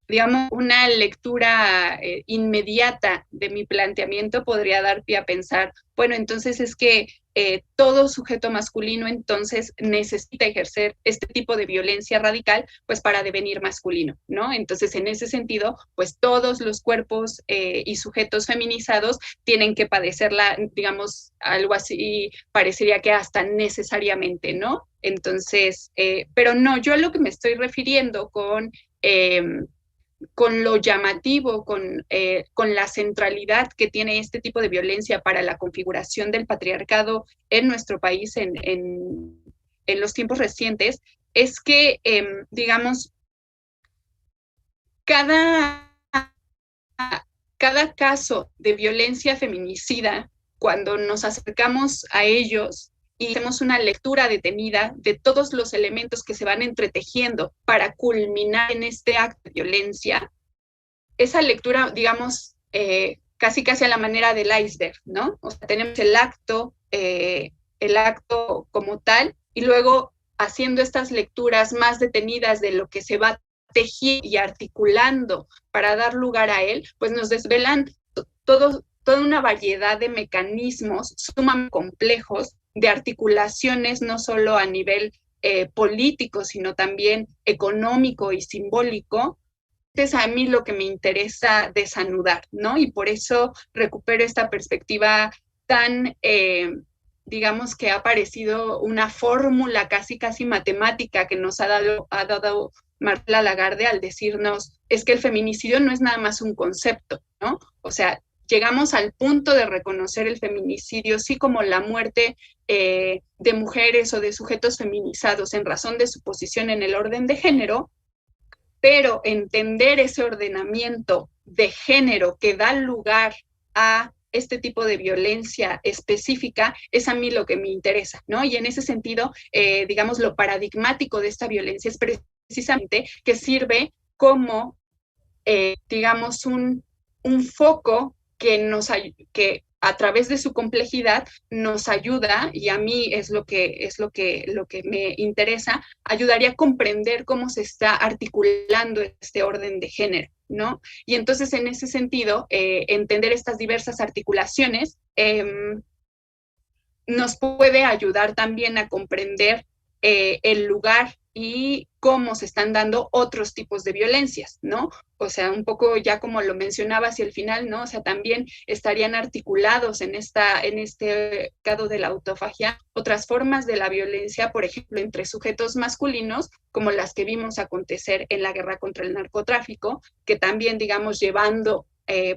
digamos, una lectura inmediata de mi planteamiento podría dar pie a pensar, bueno, entonces es que todo sujeto masculino entonces necesita ejercer este tipo de violencia radical pues para devenir masculino, ¿no? Entonces en ese sentido pues todos los cuerpos y sujetos feminizados tienen que padecerla, digamos, algo así parecería que hasta necesariamente, ¿no? Entonces, pero no, yo a lo que me estoy refiriendo con lo llamativo, con la centralidad que tiene este tipo de violencia para la configuración del patriarcado en nuestro país en los tiempos recientes, es que, digamos, cada caso de violencia feminicida, cuando nos acercamos a ellos y hacemos una lectura detenida de todos los elementos que se van entretejiendo para culminar en este acto de violencia, esa lectura, digamos, casi a la manera del iceberg, ¿no? O sea, tenemos el acto como tal, y luego haciendo estas lecturas más detenidas de lo que se va tejiendo y articulando para dar lugar a él, pues nos desvelan toda una variedad de mecanismos sumamente complejos de articulaciones, no solo a nivel político, sino también económico y simbólico. Es a mí lo que me interesa desanudar, ¿no? Y por eso recupero esta perspectiva tan, digamos, que ha parecido una fórmula casi matemática que nos ha dado Marcela Lagarde al decirnos, es que el feminicidio no es nada más un concepto, ¿no? O sea, llegamos al punto de reconocer el feminicidio sí como la muerte de mujeres o de sujetos feminizados en razón de su posición en el orden de género, pero entender ese ordenamiento de género que da lugar a este tipo de violencia específica es a mí lo que me interesa, ¿no? Y en ese sentido, digamos, lo paradigmático de esta violencia es precisamente que sirve como, digamos, un foco que a través de su complejidad nos ayuda, y a mí es lo que me interesa, ayudaría a comprender cómo se está articulando este orden de género, ¿no? Y entonces, en ese sentido, entender estas diversas articulaciones nos puede ayudar también a comprender el lugar y cómo se están dando otros tipos de violencias, ¿no? O sea, un poco ya como lo mencionaba hacia el final, ¿no? O sea, también estarían articulados en este caso de la autofagia otras formas de la violencia, por ejemplo, entre sujetos masculinos, como las que vimos acontecer en la guerra contra el narcotráfico, que también, digamos, llevando,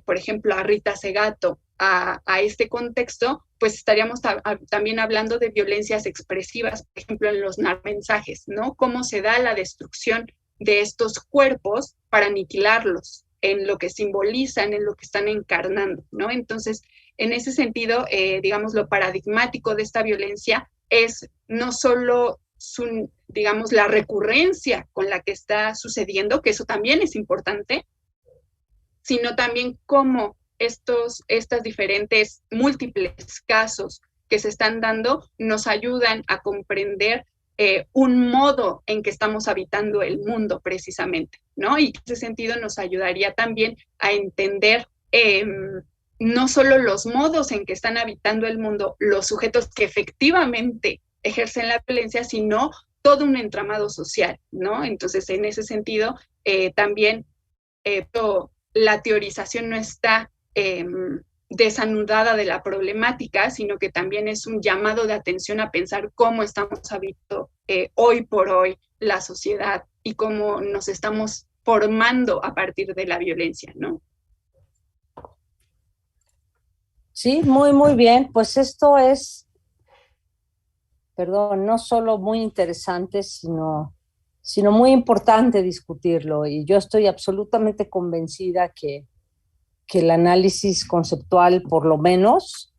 por ejemplo, a Rita Segato a este contexto, pues estaríamos también hablando de violencias expresivas, por ejemplo, en los mensajes, ¿no? Cómo se da la destrucción de estos cuerpos para aniquilarlos, en lo que simbolizan, en lo que están encarnando, ¿no? Entonces, en ese sentido, digamos, lo paradigmático de esta violencia es no solo digamos, la recurrencia con la que está sucediendo, que eso también es importante, sino también cómo estas diferentes múltiples casos que se están dando nos ayudan a comprender un modo en que estamos habitando el mundo precisamente, ¿no? Y en ese sentido nos ayudaría también a entender no solo los modos en que están habitando el mundo los sujetos que efectivamente ejercen la violencia, sino todo un entramado social, ¿no? Entonces, en ese sentido, también la teorización no está desanudada de la problemática, sino que también es un llamado de atención a pensar cómo estamos habitando hoy por hoy la sociedad y cómo nos estamos formando a partir de la violencia, ¿no?
Sí, muy, muy bien. Pues esto es, perdón, no solo muy interesante, sino muy importante discutirlo. Y yo estoy absolutamente convencida que el análisis conceptual, por lo menos,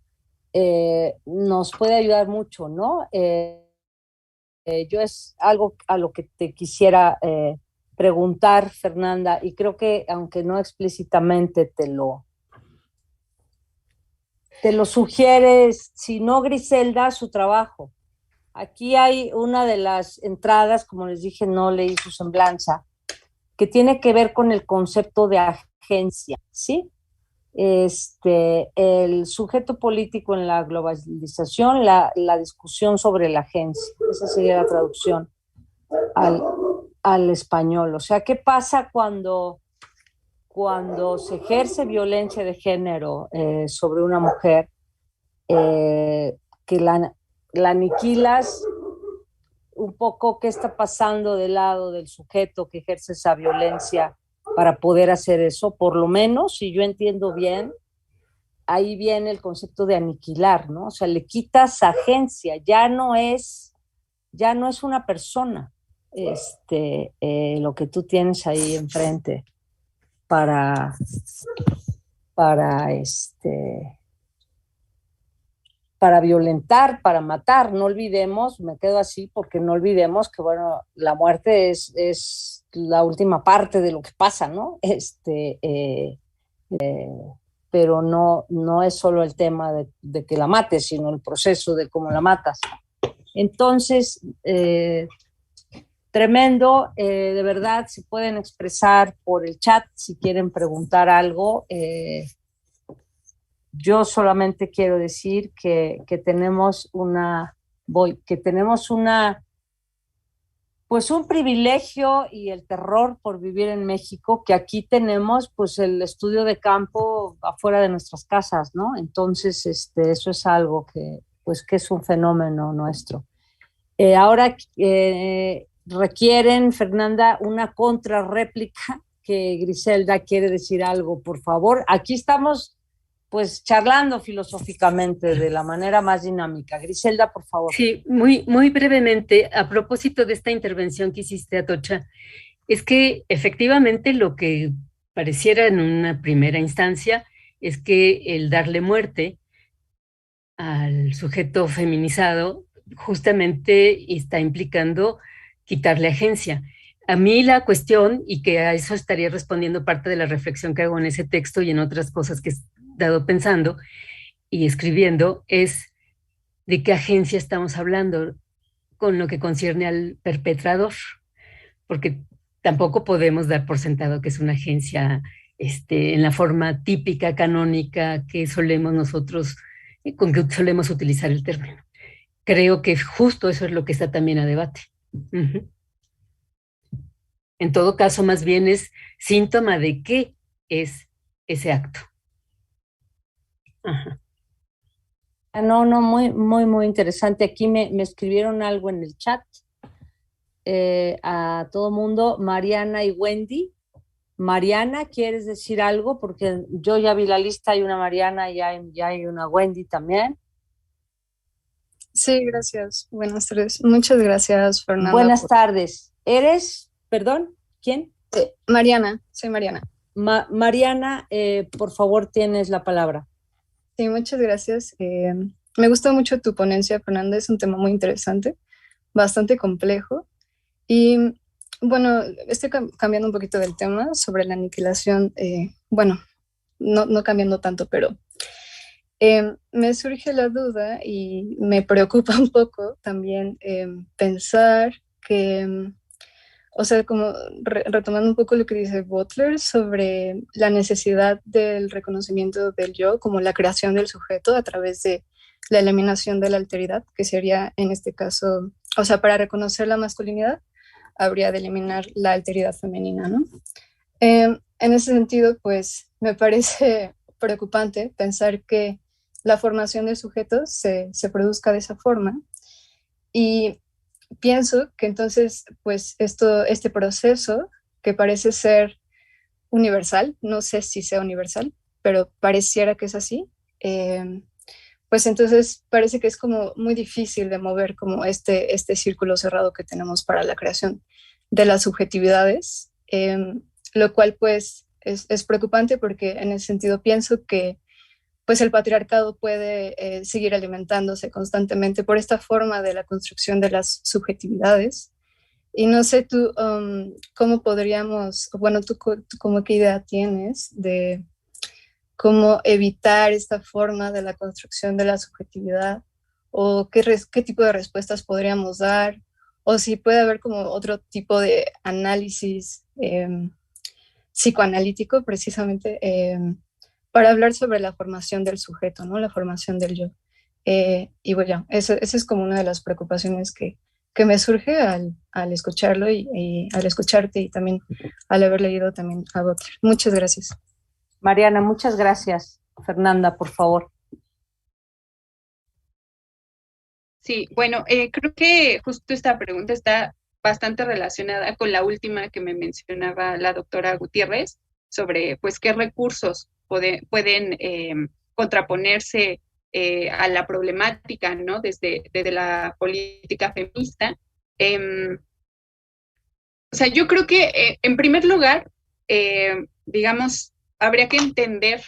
nos puede ayudar mucho, ¿no? Yo es algo a lo que te quisiera preguntar, Fernanda, y creo que aunque no explícitamente te lo sugiere, si no Griselda, su trabajo. Aquí hay una de las entradas, como les dije, no leí su semblanza, que tiene que ver con el concepto de agencia, ¿sí? El sujeto político en la globalización, la discusión sobre la agencia, esa sería la traducción al español. O sea, ¿qué pasa cuando se ejerce violencia de género sobre una mujer, que la aniquilas? Un poco qué está pasando del lado del sujeto que ejerce esa violencia para poder hacer eso, por lo menos, si yo entiendo bien, ahí viene el concepto de aniquilar, ¿no? O sea, le quitas agencia, ya no es una persona, lo que tú tienes ahí enfrente para violentar, para matar. No olvidemos, me quedo así porque no olvidemos que, bueno, la muerte es la última parte de lo que pasa, ¿no? Pero no es solo el tema de que la mates, sino el proceso de cómo la matas. Entonces, tremendo, de verdad, se pueden expresar por el chat si quieren preguntar algo. Yo solamente quiero decir que tenemos pues un privilegio y el terror por vivir en México, que aquí tenemos pues el estudio de campo afuera de nuestras casas, ¿no? Entonces, eso es algo que es un fenómeno nuestro. Ahora requieren, Fernanda, una contrarréplica, que Griselda quiere decir algo, por favor. Aquí estamos pues charlando filosóficamente de la manera más dinámica. Griselda, por favor.
Sí, muy, muy brevemente, a propósito de esta intervención que hiciste, Atocha, es que efectivamente lo que pareciera en una primera instancia es que el darle muerte al sujeto feminizado justamente está implicando quitarle agencia. A mí la cuestión, y que a eso estaría respondiendo parte de la reflexión que hago en ese texto y en otras cosas que he dado pensando, y escribiendo es de qué agencia estamos hablando con lo que concierne al perpetrador, porque tampoco podemos dar por sentado que es una agencia en la forma típica, canónica que solemos nosotros, con que solemos utilizar el término. Creo que justo eso es lo que está también a debate. Uh-huh. En todo caso, más bien es síntoma de qué es ese acto. Ajá.
No, muy, muy, muy interesante. Aquí me escribieron algo en el chat a todo mundo, Mariana y Wendy. Mariana, ¿quieres decir algo? Porque yo ya vi la lista, hay una Mariana y ya hay una Wendy también.
Sí, gracias. Buenas tardes. Muchas gracias, Fernanda.
Buenas tardes. ¿Eres, perdón, quién?
Mariana, soy Mariana.
Mariana, por favor, tienes la palabra.
Sí, muchas gracias. Me gustó mucho tu ponencia, Fernanda. Es un tema muy interesante, bastante complejo. Y bueno, estoy cambiando un poquito del tema sobre la aniquilación. Bueno, no cambiando tanto, pero me surge la duda y me preocupa un poco también pensar que, o sea, como retomando un poco lo que dice Butler sobre la necesidad del reconocimiento del yo como la creación del sujeto a través de la eliminación de la alteridad, que sería en este caso, o sea, para reconocer la masculinidad habría de eliminar la alteridad femenina, ¿no? En ese sentido, pues me parece preocupante pensar que la formación del sujeto se produzca de esa forma y pienso que entonces, pues este proceso que parece ser universal, no sé si sea universal, pero pareciera que es así, pues entonces parece que es como muy difícil de mover como este círculo cerrado que tenemos para la creación de las subjetividades, lo cual pues es preocupante porque en ese sentido pienso que pues el patriarcado puede seguir alimentándose constantemente por esta forma de la construcción de las subjetividades. Y no sé tú cómo podríamos, bueno, tú como qué idea tienes de cómo evitar esta forma de la construcción de la subjetividad o qué tipo de respuestas podríamos dar o si puede haber como otro tipo de análisis psicoanalítico precisamente para hablar sobre la formación del sujeto, ¿no? La formación del yo. Y bueno, esa es como una de las preocupaciones que me surge al escucharlo y al escucharte y también al haber leído también a Butler. Muchas gracias.
Mariana, muchas gracias. Fernanda, por favor.
Sí, bueno, creo que justo esta pregunta está bastante relacionada con la última que me mencionaba la doctora Gutiérrez sobre, pues, qué recursos pueden contraponerse a la problemática, ¿no? Desde la política feminista. O sea, yo creo que, en primer lugar, digamos, habría que entender,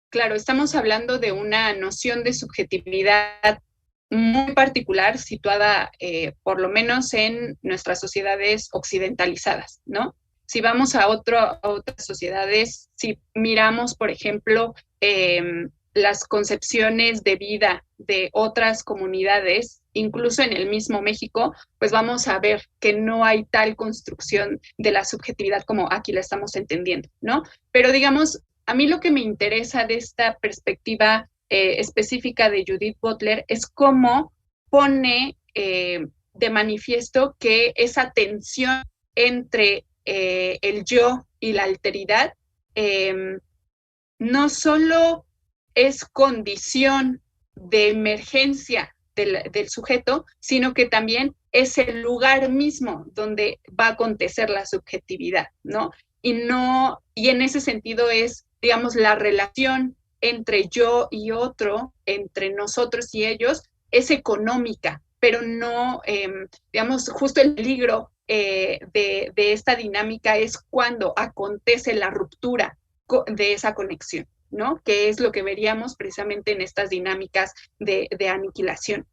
claro, estamos hablando de una noción de subjetividad muy particular, situada por lo menos en nuestras sociedades occidentalizadas, ¿no? Si vamos a otras sociedades, si miramos, por ejemplo, las concepciones de vida de otras comunidades, incluso en el mismo México, pues vamos a ver que no hay tal construcción de la subjetividad como aquí la estamos entendiendo, ¿no? Pero digamos, a mí lo que me interesa de esta perspectiva específica de Judith Butler es cómo pone de manifiesto que esa tensión entre el yo y la alteridad no solo es condición de emergencia del sujeto, sino que también es el lugar mismo donde va a acontecer la subjetividad, ¿no? Y en ese sentido es, digamos, la relación entre yo y otro, entre nosotros y ellos, es económica, pero no, digamos, justo el peligro de esta dinámica es cuando acontece la ruptura de esa conexión, ¿no? Que es lo que veríamos precisamente en estas dinámicas de aniquilación.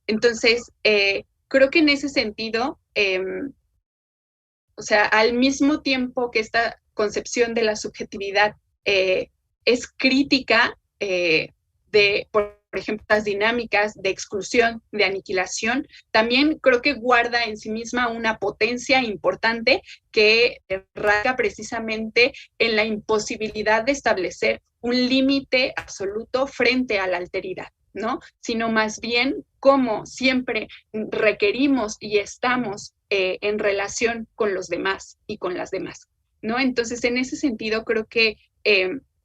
Entonces, creo que en ese sentido, o sea, al mismo tiempo que esta concepción de la subjetividad es crítica por ejemplo, las dinámicas de exclusión, de aniquilación, también creo que guarda en sí misma una potencia importante que radica precisamente en la imposibilidad de establecer un límite absoluto frente a la alteridad, ¿no? Sino más bien cómo siempre requerimos y estamos en relación con los demás y con las demás, ¿no? Entonces, en ese sentido, creo que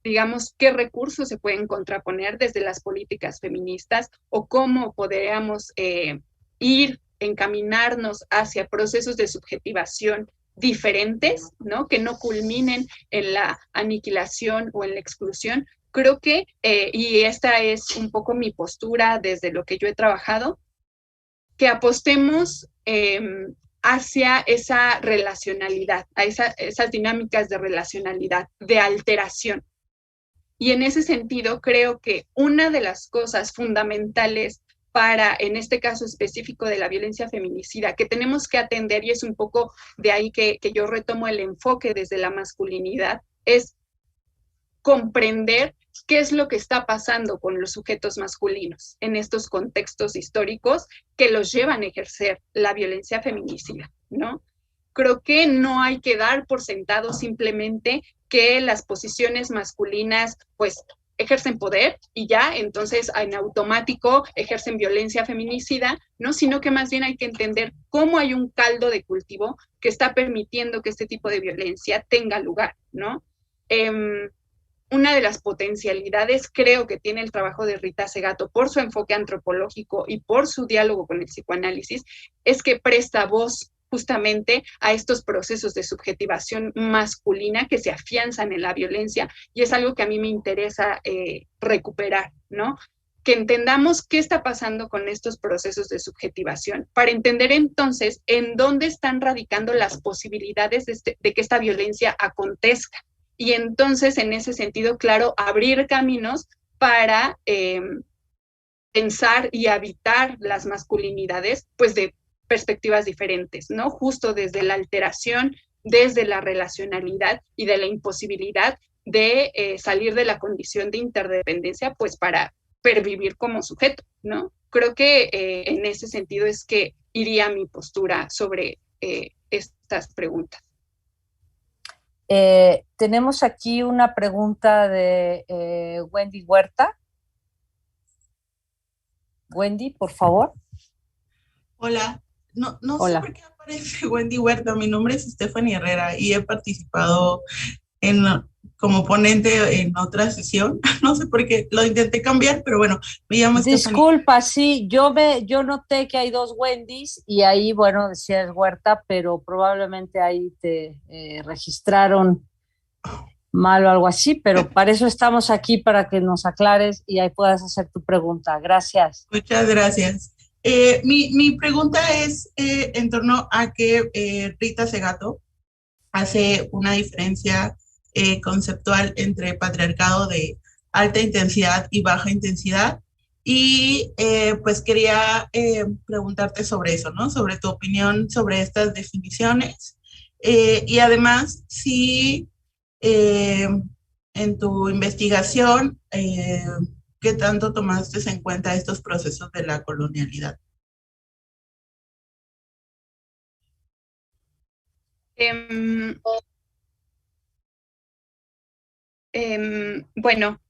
digamos, qué recursos se pueden contraponer desde las políticas feministas o cómo podríamos encaminarnos hacia procesos de subjetivación diferentes, ¿no? Que no culminen en la aniquilación o en la exclusión. Creo que, y esta es un poco mi postura desde lo que yo he trabajado, que apostemos hacia esa relacionalidad, a esas dinámicas de relacionalidad, de alteración. Y en ese sentido, creo que una de las cosas fundamentales para, en este caso específico de la violencia feminicida, que tenemos que atender, y es un poco de ahí que yo retomo el enfoque desde la masculinidad, es comprender qué es lo que está pasando con los sujetos masculinos en estos contextos históricos que los llevan a ejercer la violencia feminicida, ¿no? Creo que no hay que dar por sentado simplemente que las posiciones masculinas pues ejercen poder y ya, entonces en automático ejercen violencia feminicida, ¿no? Sino que más bien hay que entender cómo hay un caldo de cultivo que está permitiendo que este tipo de violencia tenga lugar, ¿no? Una de las potencialidades creo que tiene el trabajo de Rita Segato por su enfoque antropológico y por su diálogo con el psicoanálisis es que presta voz justamente a estos procesos de subjetivación masculina que se afianzan en la violencia, y es algo que a mí me interesa recuperar, ¿no? Que entendamos qué está pasando con estos procesos de subjetivación, para entender entonces en dónde están radicando las posibilidades de que esta violencia acontezca, y entonces en ese sentido, claro, abrir caminos para pensar y habitar las masculinidades, pues de perspectivas diferentes, ¿no? Justo desde la alteración, desde la relacionalidad y de la imposibilidad de salir de la condición de interdependencia, pues para pervivir como sujeto, ¿no? Creo que en ese sentido es que iría mi postura sobre estas preguntas.
Tenemos aquí una pregunta de Wendy Huerta. Wendy, por favor.
Hola. No
Hola.
sé por qué aparece Wendy Huerta. Mi nombre es Stephanie Herrera y he participado como ponente en otra sesión. No sé por qué, lo intenté cambiar, pero bueno, me llamo Stephanie.
Disculpa, sí, yo noté que hay dos Wendys y ahí, bueno, decías Huerta, pero probablemente ahí te registraron mal o algo así, pero para eso estamos aquí, para que nos aclares y ahí puedas hacer tu pregunta. Gracias.
Muchas gracias. Mi pregunta es en torno a que Rita Segato hace una diferencia conceptual entre patriarcado de alta intensidad y baja intensidad, y pues quería preguntarte sobre eso, ¿no? Sobre tu opinión sobre estas definiciones, y además si en tu investigación ¿qué tanto tomaste en cuenta estos procesos de la colonialidad?
Bueno,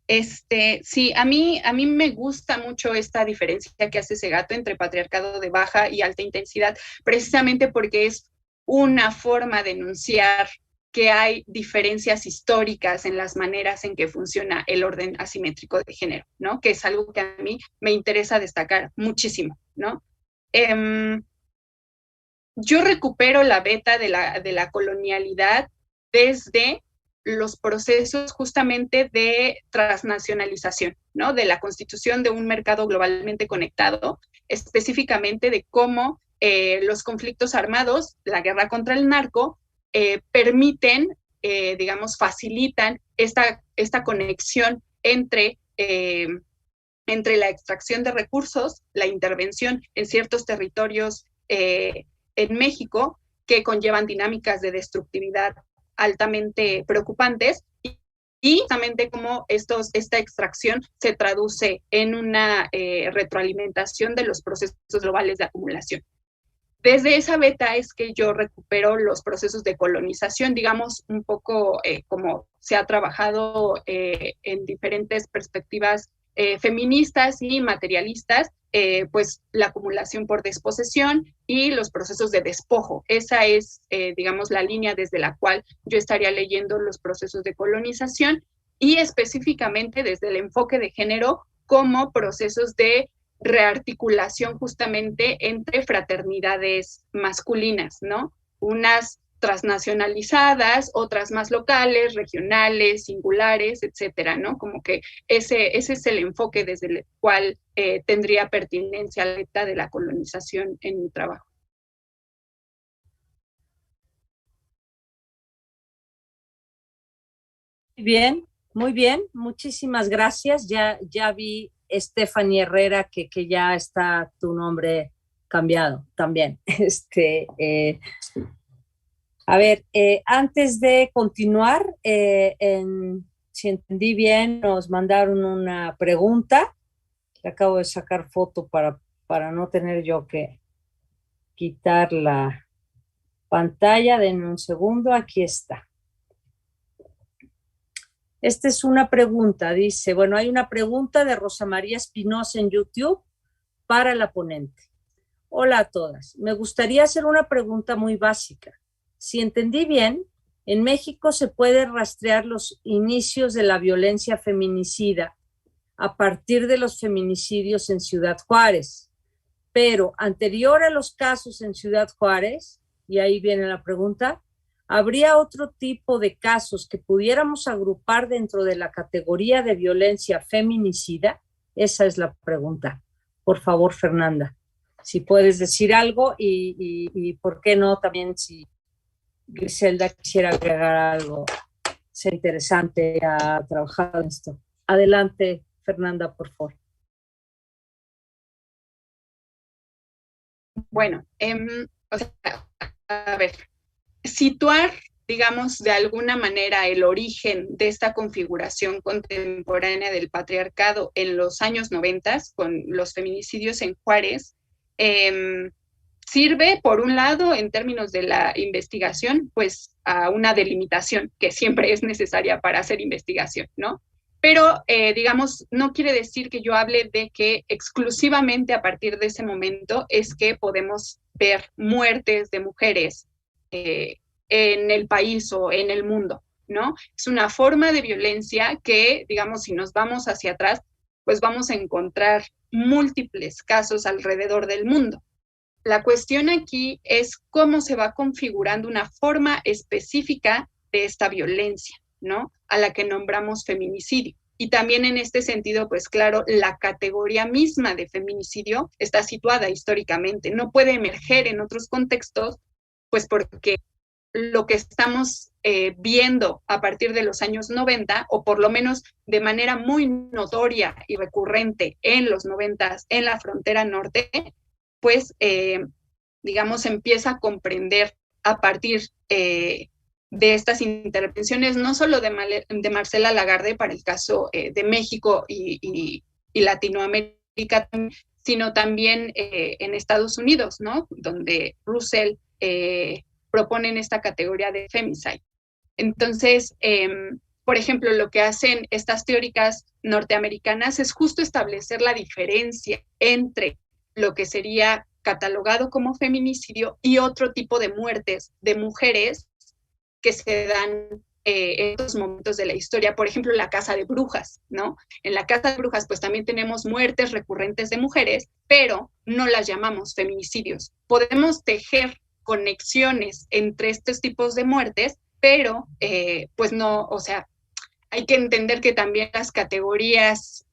sí, a mí me gusta mucho esta diferencia que hace Segato entre patriarcado de baja y alta intensidad, precisamente porque es una forma de enunciar que hay diferencias históricas en las maneras en que funciona el orden asimétrico de género, ¿no? Que es algo que a mí me interesa destacar muchísimo, ¿no? Yo recupero la beta de la colonialidad desde los procesos justamente de transnacionalización, ¿no? De la constitución de un mercado globalmente conectado, específicamente de cómo los conflictos armados, la guerra contra el narco, permiten, digamos, facilitan esta conexión entre la extracción de recursos, la intervención en ciertos territorios en México, que conllevan dinámicas de destructividad altamente preocupantes, y justamente cómo esta extracción se traduce en una retroalimentación de los procesos globales de acumulación. Desde esa beta es que yo recupero los procesos de colonización, digamos, un poco como se ha trabajado en diferentes perspectivas feministas y materialistas, pues la acumulación por desposesión y los procesos de despojo. Esa es, digamos, la línea desde la cual yo estaría leyendo los procesos de colonización y específicamente desde el enfoque de género como procesos de rearticulación justamente entre fraternidades masculinas, ¿no? Unas transnacionalizadas, otras más locales, regionales, singulares, etcétera, ¿no? Como que ese es el enfoque desde el cual tendría pertinencia la beta de la colonización en mi trabajo.
Muy bien, muchísimas gracias. Ya vi Stephanie Herrera que ya está tu nombre cambiado también. A ver, antes de continuar, si entendí bien, nos mandaron una pregunta. Le acabo de sacar foto para no tener yo que quitar la pantalla. Denme un segundo, aquí está. Esta es una pregunta, dice, bueno, hay una pregunta de Rosa María Espinosa en YouTube para la ponente. Hola a todas, me gustaría hacer una pregunta muy básica. Si entendí bien, en México se puede rastrear los inicios de la violencia feminicida a partir de los feminicidios en Ciudad Juárez, pero anterior a los casos en Ciudad Juárez, y ahí viene la pregunta, ¿habría otro tipo de casos que pudiéramos agrupar dentro de la categoría de violencia feminicida? Esa es la pregunta. Por favor, Fernanda, si puedes decir algo y por qué no también si Griselda quisiera agregar algo, sea interesante a trabajar en esto. Adelante, Fernanda, por favor.
Bueno, o sea, a ver, situar, digamos, de alguna manera el origen de esta configuración contemporánea del patriarcado en los años 90 con los feminicidios en Juárez, sirve, por un lado, en términos de la investigación, pues a una delimitación que siempre es necesaria para hacer investigación, ¿no? Pero, digamos, no quiere decir que yo hable de que exclusivamente a partir de ese momento es que podemos ver muertes de mujeres en el país o en el mundo, ¿no? Es una forma de violencia que, digamos, si nos vamos hacia atrás, pues vamos a encontrar múltiples casos alrededor del mundo. La cuestión aquí es cómo se va configurando una forma específica de esta violencia, ¿no? A la que nombramos feminicidio. Y también en este sentido, pues claro, la categoría misma de feminicidio está situada históricamente, no puede emerger en otros contextos, pues porque lo que estamos viendo a partir de los años 90, o por lo menos de manera muy notoria y recurrente en los 90 en la frontera norte, pues, digamos, empieza a comprender a partir de estas intervenciones, no solo de Marcela Lagarde para el caso de México y Latinoamérica, sino también en Estados Unidos, ¿no? Donde Russell proponen esta categoría de femicide. Entonces, por ejemplo, lo que hacen estas teóricas norteamericanas es justo establecer la diferencia entre lo que sería catalogado como feminicidio y otro tipo de muertes de mujeres que se dan en estos momentos de la historia. Por ejemplo, la caza de brujas, ¿no? En la caza de brujas, pues también tenemos muertes recurrentes de mujeres, pero no las llamamos feminicidios. Podemos tejer conexiones entre estos tipos de muertes, pero pues no, o sea, hay que entender que también las categorías,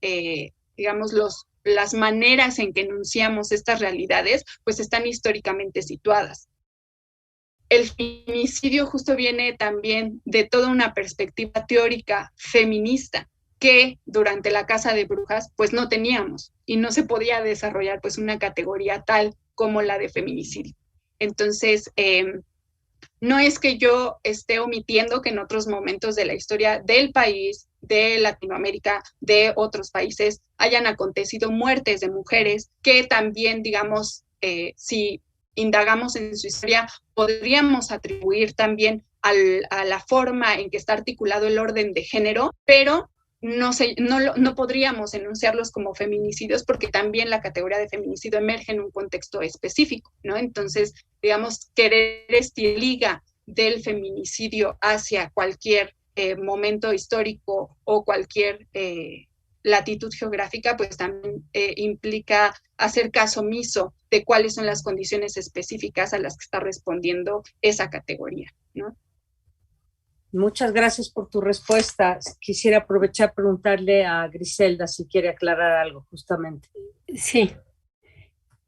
digamos, las maneras en que enunciamos estas realidades, pues están históricamente situadas. El feminicidio justo viene también de toda una perspectiva teórica feminista que durante la caza de brujas pues no teníamos y no se podía desarrollar pues una categoría tal como la de feminicidio. Entonces, No es que yo esté omitiendo que en otros momentos de la historia del país, de Latinoamérica, de otros países, hayan acontecido muertes de mujeres que también, digamos, si indagamos en su historia, podríamos atribuir también a la forma en que está articulado el orden de género, pero no podríamos enunciarlos como feminicidios porque también la categoría de feminicidio emerge en un contexto específico, ¿no? Entonces, digamos, querer liga del feminicidio hacia cualquier momento histórico o cualquier latitud geográfica, pues también implica hacer caso omiso de cuáles son las condiciones específicas a las que está respondiendo esa categoría, ¿no?
Muchas gracias por tu respuesta. Quisiera aprovechar para preguntarle a Griselda si quiere aclarar algo, justamente.
Sí.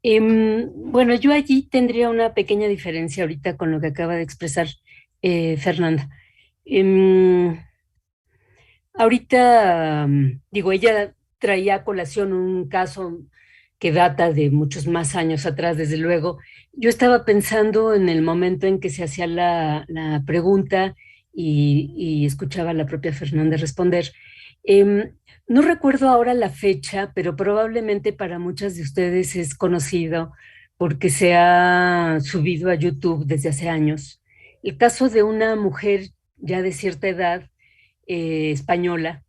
Bueno, yo allí tendría una pequeña diferencia ahorita con lo que acaba de expresar Fernanda. Ahorita, digo, ella traía a colación un caso que data de muchos más años atrás, desde luego. Yo estaba pensando en el momento en que se hacía la pregunta y escuchaba a la propia Fernanda responder. No recuerdo ahora la fecha, pero probablemente para muchas de ustedes es conocido porque se ha subido a YouTube desde hace años. El caso de una mujer ya de cierta edad, española,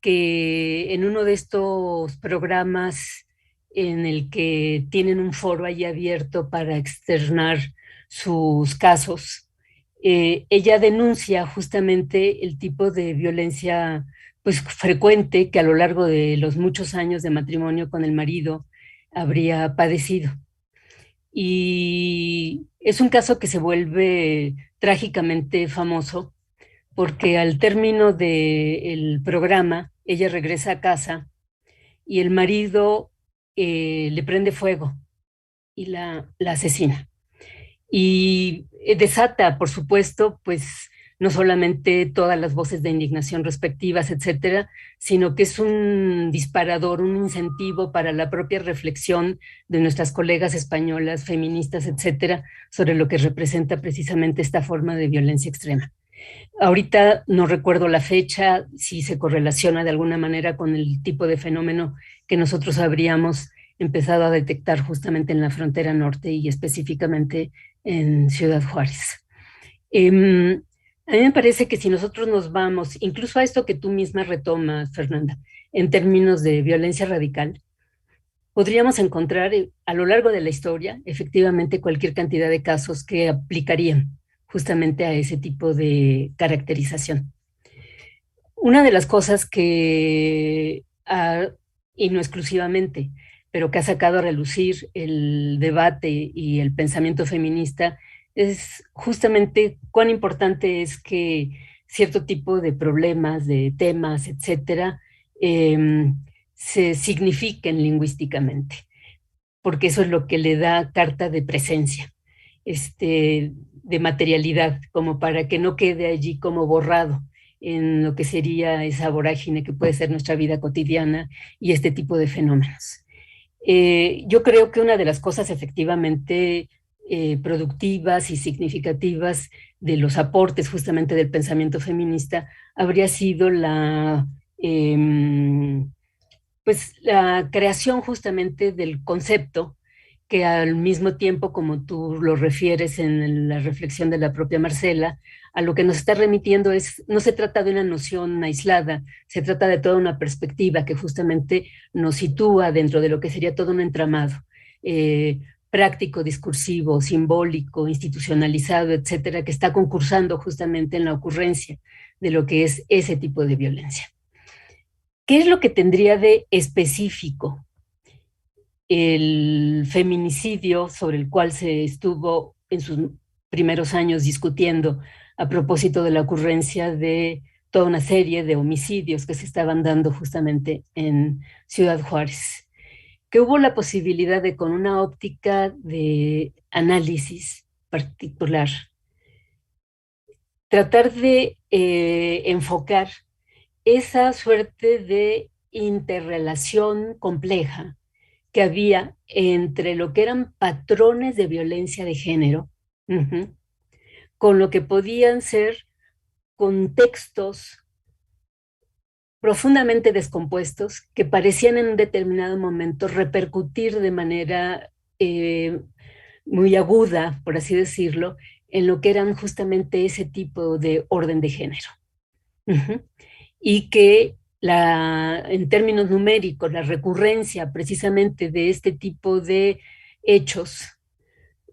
que en uno de estos programas en el que tienen un foro ahí abierto para externar sus casos, ella denuncia justamente el tipo de violencia pues frecuente que a lo largo de los muchos años de matrimonio con el marido habría padecido. Y es un caso que se vuelve trágicamente famoso porque al término del programa ella regresa a casa y el marido le prende fuego y la asesina. Y desata, por supuesto, pues no solamente todas las voces de indignación respectivas, etcétera, sino que es un disparador, un incentivo para la propia reflexión de nuestras colegas españolas, feministas, etcétera, sobre lo que representa precisamente esta forma de violencia extrema. Ahorita no recuerdo la fecha, si se correlaciona de alguna manera con el tipo de fenómeno que nosotros habríamos empezado a detectar justamente en la frontera norte y específicamente en Ciudad Juárez. A mí me parece que si nosotros nos vamos, incluso a esto que tú misma retomas, Fernanda, en términos de violencia radical, podríamos encontrar a lo largo de la historia efectivamente cualquier cantidad de casos que aplicarían justamente a ese tipo de caracterización. Una de las cosas que, y no exclusivamente, pero que ha sacado a relucir el debate y el pensamiento feminista es justamente cuán importante es que cierto tipo de problemas, de temas, etcétera, se signifiquen lingüísticamente, porque eso es lo que le da carta de presencia, de materialidad, como para que no quede allí como borrado en lo que sería esa vorágine que puede ser nuestra vida cotidiana y este tipo de fenómenos. Yo creo que una de las cosas efectivamente productivas y significativas de los aportes justamente del pensamiento feminista habría sido pues la creación justamente del concepto que al mismo tiempo, como tú lo refieres en la reflexión de la propia Marcela, a lo que nos está remitiendo no se trata de una noción aislada, se trata de toda una perspectiva que justamente nos sitúa dentro de lo que sería todo un entramado práctico, discursivo, simbólico, institucionalizado, etcétera, que está concursando justamente en la ocurrencia de lo que es ese tipo de violencia. ¿Qué es lo que tendría de específico el feminicidio sobre el cual se estuvo en sus primeros años discutiendo a propósito de la ocurrencia de toda una serie de homicidios que se estaban dando justamente en Ciudad Juárez? Que hubo la posibilidad de, con una óptica de análisis particular, tratar de enfocar esa suerte de interrelación compleja que había entre lo que eran patrones de violencia de género, con lo que podían ser contextos profundamente descompuestos que parecían en un determinado momento repercutir de manera muy aguda, por así decirlo, en lo que eran justamente ese tipo de orden de género. Y que en términos numéricos, la recurrencia precisamente de este tipo de hechos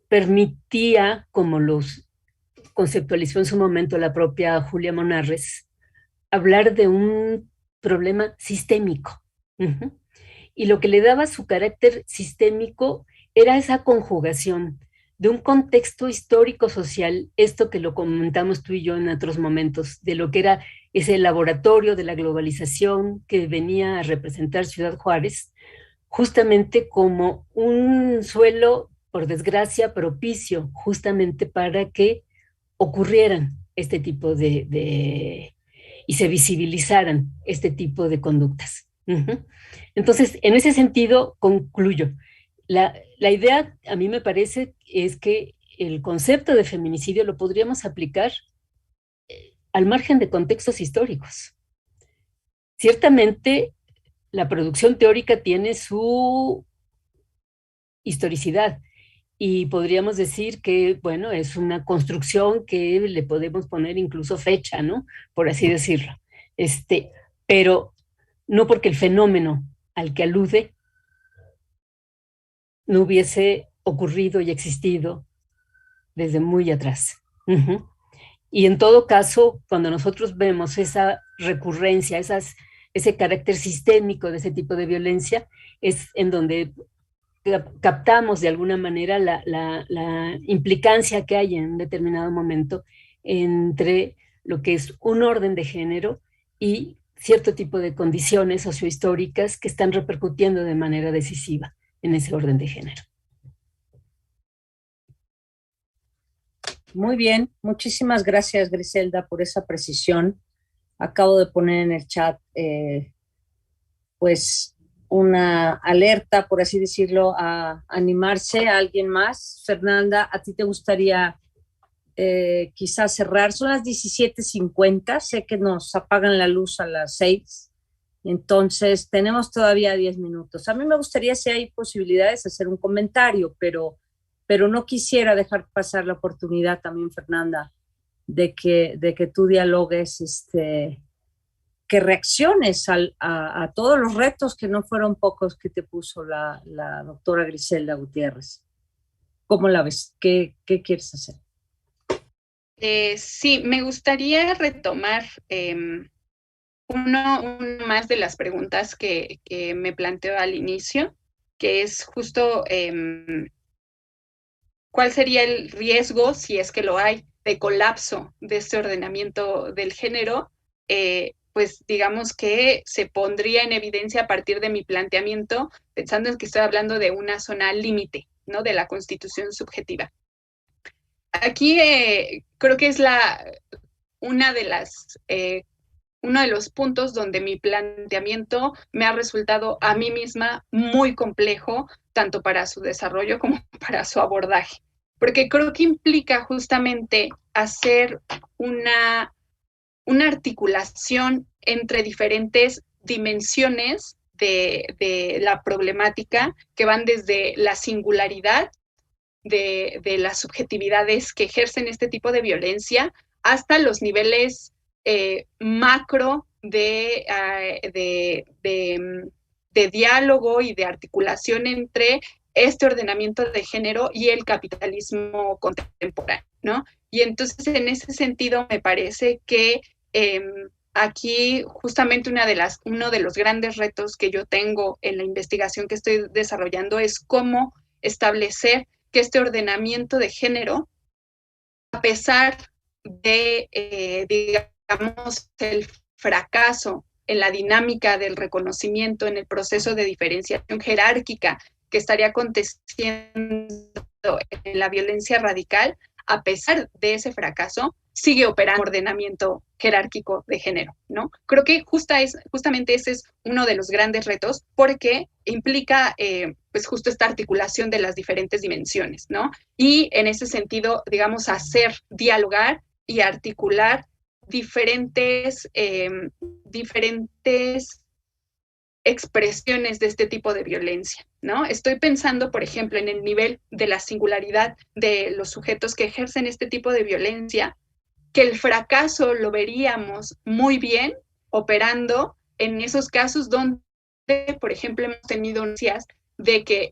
permitía, como los conceptualizó en su momento la propia Julia Monarres, hablar de un problema sistémico. Y lo que le daba su carácter sistémico era esa conjugación de un contexto histórico-social, esto que lo comentamos tú y yo en otros momentos, de lo que era ese laboratorio de la globalización que venía a representar Ciudad Juárez, justamente como un suelo, por desgracia, propicio justamente para que ocurrieran este tipo y se visibilizaran este tipo de conductas. Entonces, en ese sentido, concluyo. La idea, a mí me parece, es que el concepto de feminicidio lo podríamos aplicar al margen de contextos históricos. Ciertamente, la producción teórica tiene su historicidad y podríamos decir que, bueno, es una construcción que le podemos poner incluso fecha, ¿no? Por así decirlo. Pero no porque el fenómeno al que alude no hubiese ocurrido y existido desde muy atrás. Y en todo caso, cuando nosotros vemos esa recurrencia, ese carácter sistémico de ese tipo de violencia, es en donde captamos de alguna manera la implicancia que hay en un determinado momento entre lo que es un orden de género y cierto tipo de condiciones sociohistóricas que están repercutiendo de manera decisiva en ese orden de género.
Muy bien, muchísimas gracias, Griselda, por esa precisión. Acabo de poner en el chat, pues, una alerta, por así decirlo, a animarse a alguien más. Fernanda, ¿a ti te gustaría quizás cerrar? Son las 17:50, sé que nos apagan la luz a las 6, entonces tenemos todavía 10 minutos. A mí me gustaría, si hay posibilidades, hacer un comentario, pero no quisiera dejar pasar la oportunidad también, Fernanda, de que tú dialogues, que reacciones a todos los retos, que no fueron pocos, que te puso la doctora Griselda Gutiérrez. ¿Cómo la ves? ¿Qué quieres hacer?
Sí, me gustaría retomar uno más de las preguntas que me planteó al inicio, que es justo cuál sería el riesgo, si es que lo hay, de colapso de este ordenamiento del género. Pues digamos que se pondría en evidencia a partir de mi planteamiento, pensando en que estoy hablando de una zona límite, ¿no? De la constitución subjetiva. Aquí creo que es uno de los puntos donde mi planteamiento me ha resultado a mí misma muy complejo, tanto para su desarrollo como para su abordaje, porque creo que implica justamente hacer una articulación entre diferentes dimensiones de la problemática, que van desde la singularidad de las subjetividades que ejercen este tipo de violencia hasta los niveles macro de diálogo y de articulación entre este ordenamiento de género y el capitalismo contemporáneo, ¿no? Y entonces, en ese sentido, me parece que aquí justamente uno de los grandes retos que yo tengo en la investigación que estoy desarrollando es cómo establecer que este ordenamiento de género, a pesar de, digamos, el fracaso en la dinámica del reconocimiento, en el proceso de diferenciación jerárquica que estaría aconteciendo en la violencia radical, a pesar de ese fracaso, sigue operando un ordenamiento jerárquico de género, ¿no? Creo que justamente ese es uno de los grandes retos, porque implica pues justo esta articulación de las diferentes dimensiones, ¿no? Y en ese sentido, digamos, hacer, dialogar y articular diferentes expresiones de este tipo de violencia, ¿no? Estoy pensando, por ejemplo, en el nivel de la singularidad de los sujetos que ejercen este tipo de violencia, que el fracaso lo veríamos muy bien operando en esos casos donde, por ejemplo, hemos tenido noticias de que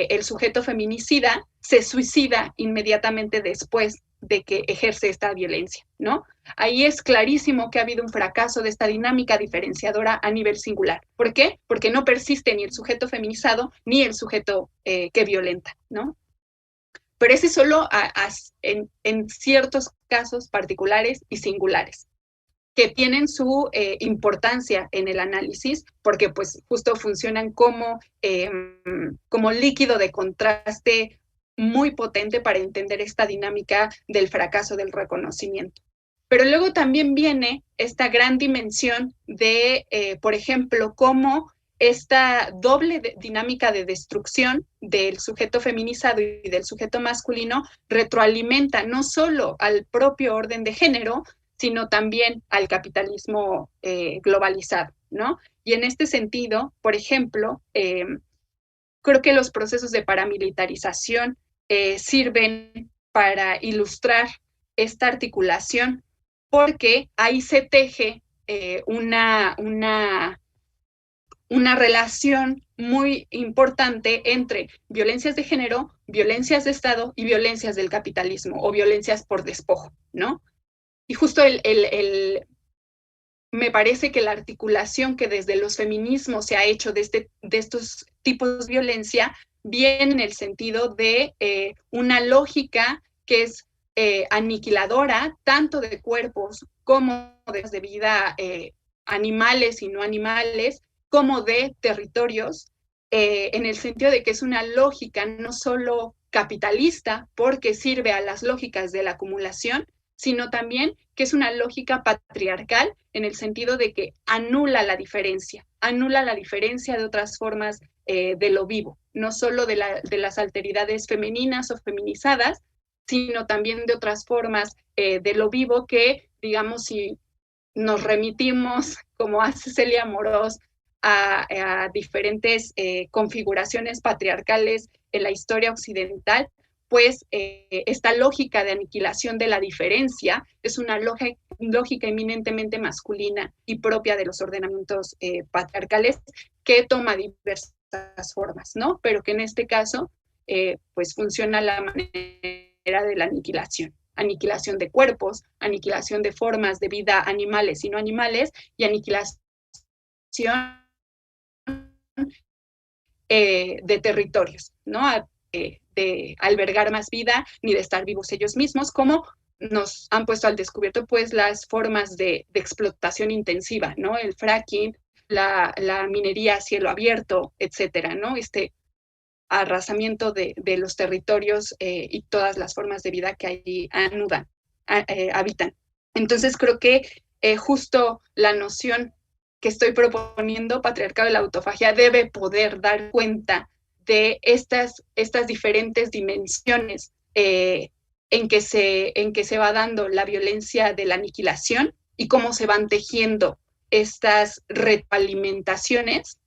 el sujeto feminicida se suicida inmediatamente después de que ejerce esta violencia, ¿no? Ahí es clarísimo que ha habido un fracaso de esta dinámica diferenciadora a nivel singular. ¿Por qué? Porque no persiste ni el sujeto feminizado ni el sujeto que violenta, ¿no? Pero ese solo en ciertos casos particulares y singulares, que tienen su importancia en el análisis, porque pues justo funcionan como líquido de contraste muy potente para entender esta dinámica del fracaso del reconocimiento. Pero luego también viene esta gran dimensión de, por ejemplo, cómo esta doble dinámica de destrucción del sujeto feminizado y del sujeto masculino retroalimenta no solo al propio orden de género, sino también al capitalismo globalizado, ¿no? Y en este sentido, por ejemplo, creo que los procesos de paramilitarización sirven para ilustrar esta articulación, porque ahí se teje una relación muy importante entre violencias de género, violencias de Estado y violencias del capitalismo o violencias por despojo, ¿no? Y justo me parece que la articulación que desde los feminismos se ha hecho de estos tipos de violencia viene en el sentido de una lógica que es aniquiladora tanto de cuerpos como de vida animales y no animales, como de territorios, en el sentido de que es una lógica no solo capitalista, porque sirve a las lógicas de la acumulación, sino también que es una lógica patriarcal en el sentido de que anula la diferencia de otras formas de lo vivo, no solo de las alteridades femeninas o feminizadas, sino también de otras formas de lo vivo que, digamos, si nos remitimos, como hace Celia Morós, a diferentes configuraciones patriarcales en la historia occidental, pues esta lógica de aniquilación de la diferencia es una lógica eminentemente masculina y propia de los ordenamientos patriarcales que toma diversas formas, ¿no? Pero que en este caso, pues funciona la manera de la aniquilación de cuerpos, aniquilación de formas de vida animales y no animales, y aniquilación de territorios, ¿no? De albergar más vida, ni de estar vivos ellos mismos, como nos han puesto al descubierto pues las formas de explotación intensiva, ¿no? El fracking, la minería a cielo abierto, etcétera, ¿no? Este arrasamiento de los territorios y todas las formas de vida que allí habitan. Entonces creo que justo la noción que estoy proponiendo, patriarcado de la autofagia, debe poder dar cuenta de estas diferentes dimensiones en que se va dando la violencia de la aniquilación y cómo se van tejiendo estas retroalimentaciones,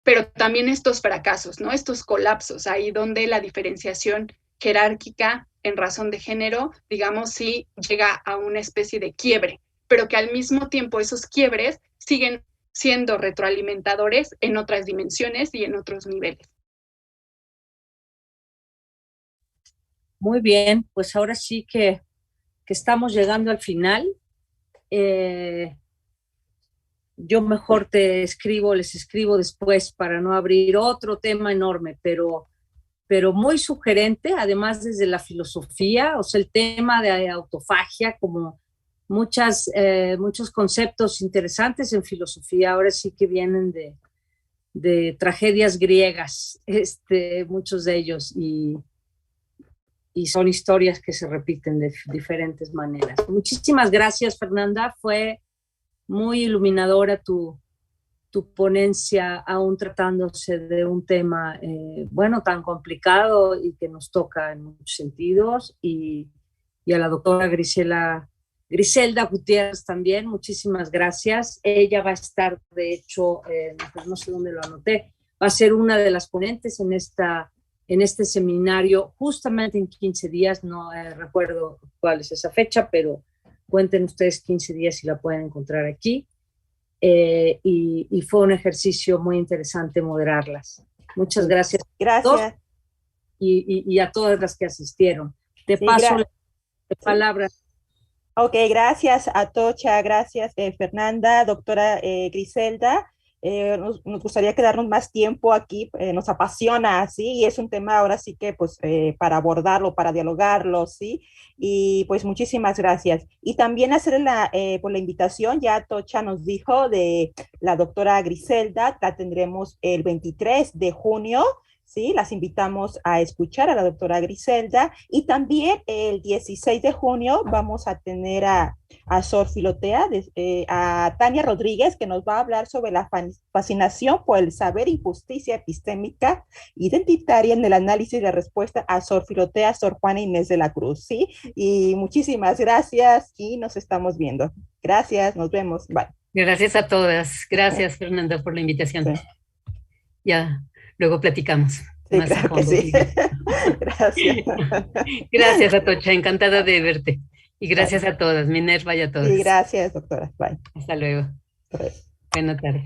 pero también estos fracasos, ¿no? Estos colapsos, ahí donde la diferenciación jerárquica en razón de género, digamos, sí llega a una especie de quiebre, pero que al mismo tiempo esos quiebres siguen siendo retroalimentadores en otras dimensiones y en otros niveles.
Muy bien, pues ahora sí que estamos llegando al final. Yo mejor les escribo después para no abrir otro tema enorme, pero muy sugerente, además desde la filosofía, o sea, el tema de autofagia, como muchos conceptos interesantes en filosofía, ahora sí que vienen de tragedias griegas, muchos de ellos, y son historias que se repiten de diferentes maneras. Muchísimas gracias, Fernanda, fue muy iluminadora tu tu ponencia, aún tratándose de un tema, bueno, tan complicado y que nos toca en muchos sentidos, y a la doctora Griselda Gutiérrez también, muchísimas gracias. Ella va a estar, de hecho, no sé dónde lo anoté, va a ser una de las ponentes en este seminario, justamente en 15 días, no recuerdo cuál es esa fecha, pero cuenten ustedes 15 días si la pueden encontrar aquí. Y fue un ejercicio muy interesante moderarlas. Muchas gracias.
Gracias.
Y a todas las que asistieron. Te paso la palabra.
Ok, gracias Atocha, gracias Fernanda, doctora Griselda. Nos gustaría quedarnos más tiempo aquí, nos apasiona, ¿sí? Y es un tema ahora sí que, pues, para abordarlo, para dialogarlo, ¿sí? Y pues muchísimas gracias. Y también hacerle por la invitación, ya Tocha nos dijo de la doctora Griselda, la tendremos el 23 de junio, ¿sí? Las invitamos a escuchar a la doctora Griselda, y también el 16 de junio vamos a tener a Sor Filotea, a Tania Rodríguez, que nos va a hablar sobre la fascinación por el saber y justicia epistémica identitaria en el análisis y la respuesta a Sor Filotea, Sor Juana Inés de la Cruz, ¿sí? Y muchísimas gracias y nos estamos viendo. Gracias, nos vemos. Bye.
Gracias a todas. Gracias, Fernanda, por la invitación.
Sí.
Ya, luego platicamos.
Sí,
más
claro
a fondo.
que sí. Gracias.
Gracias, Atocha, encantada de verte. Y gracias a todas, Minerva y a todas.
Sí, gracias, doctora. Bye.
Hasta luego. Buenas tardes.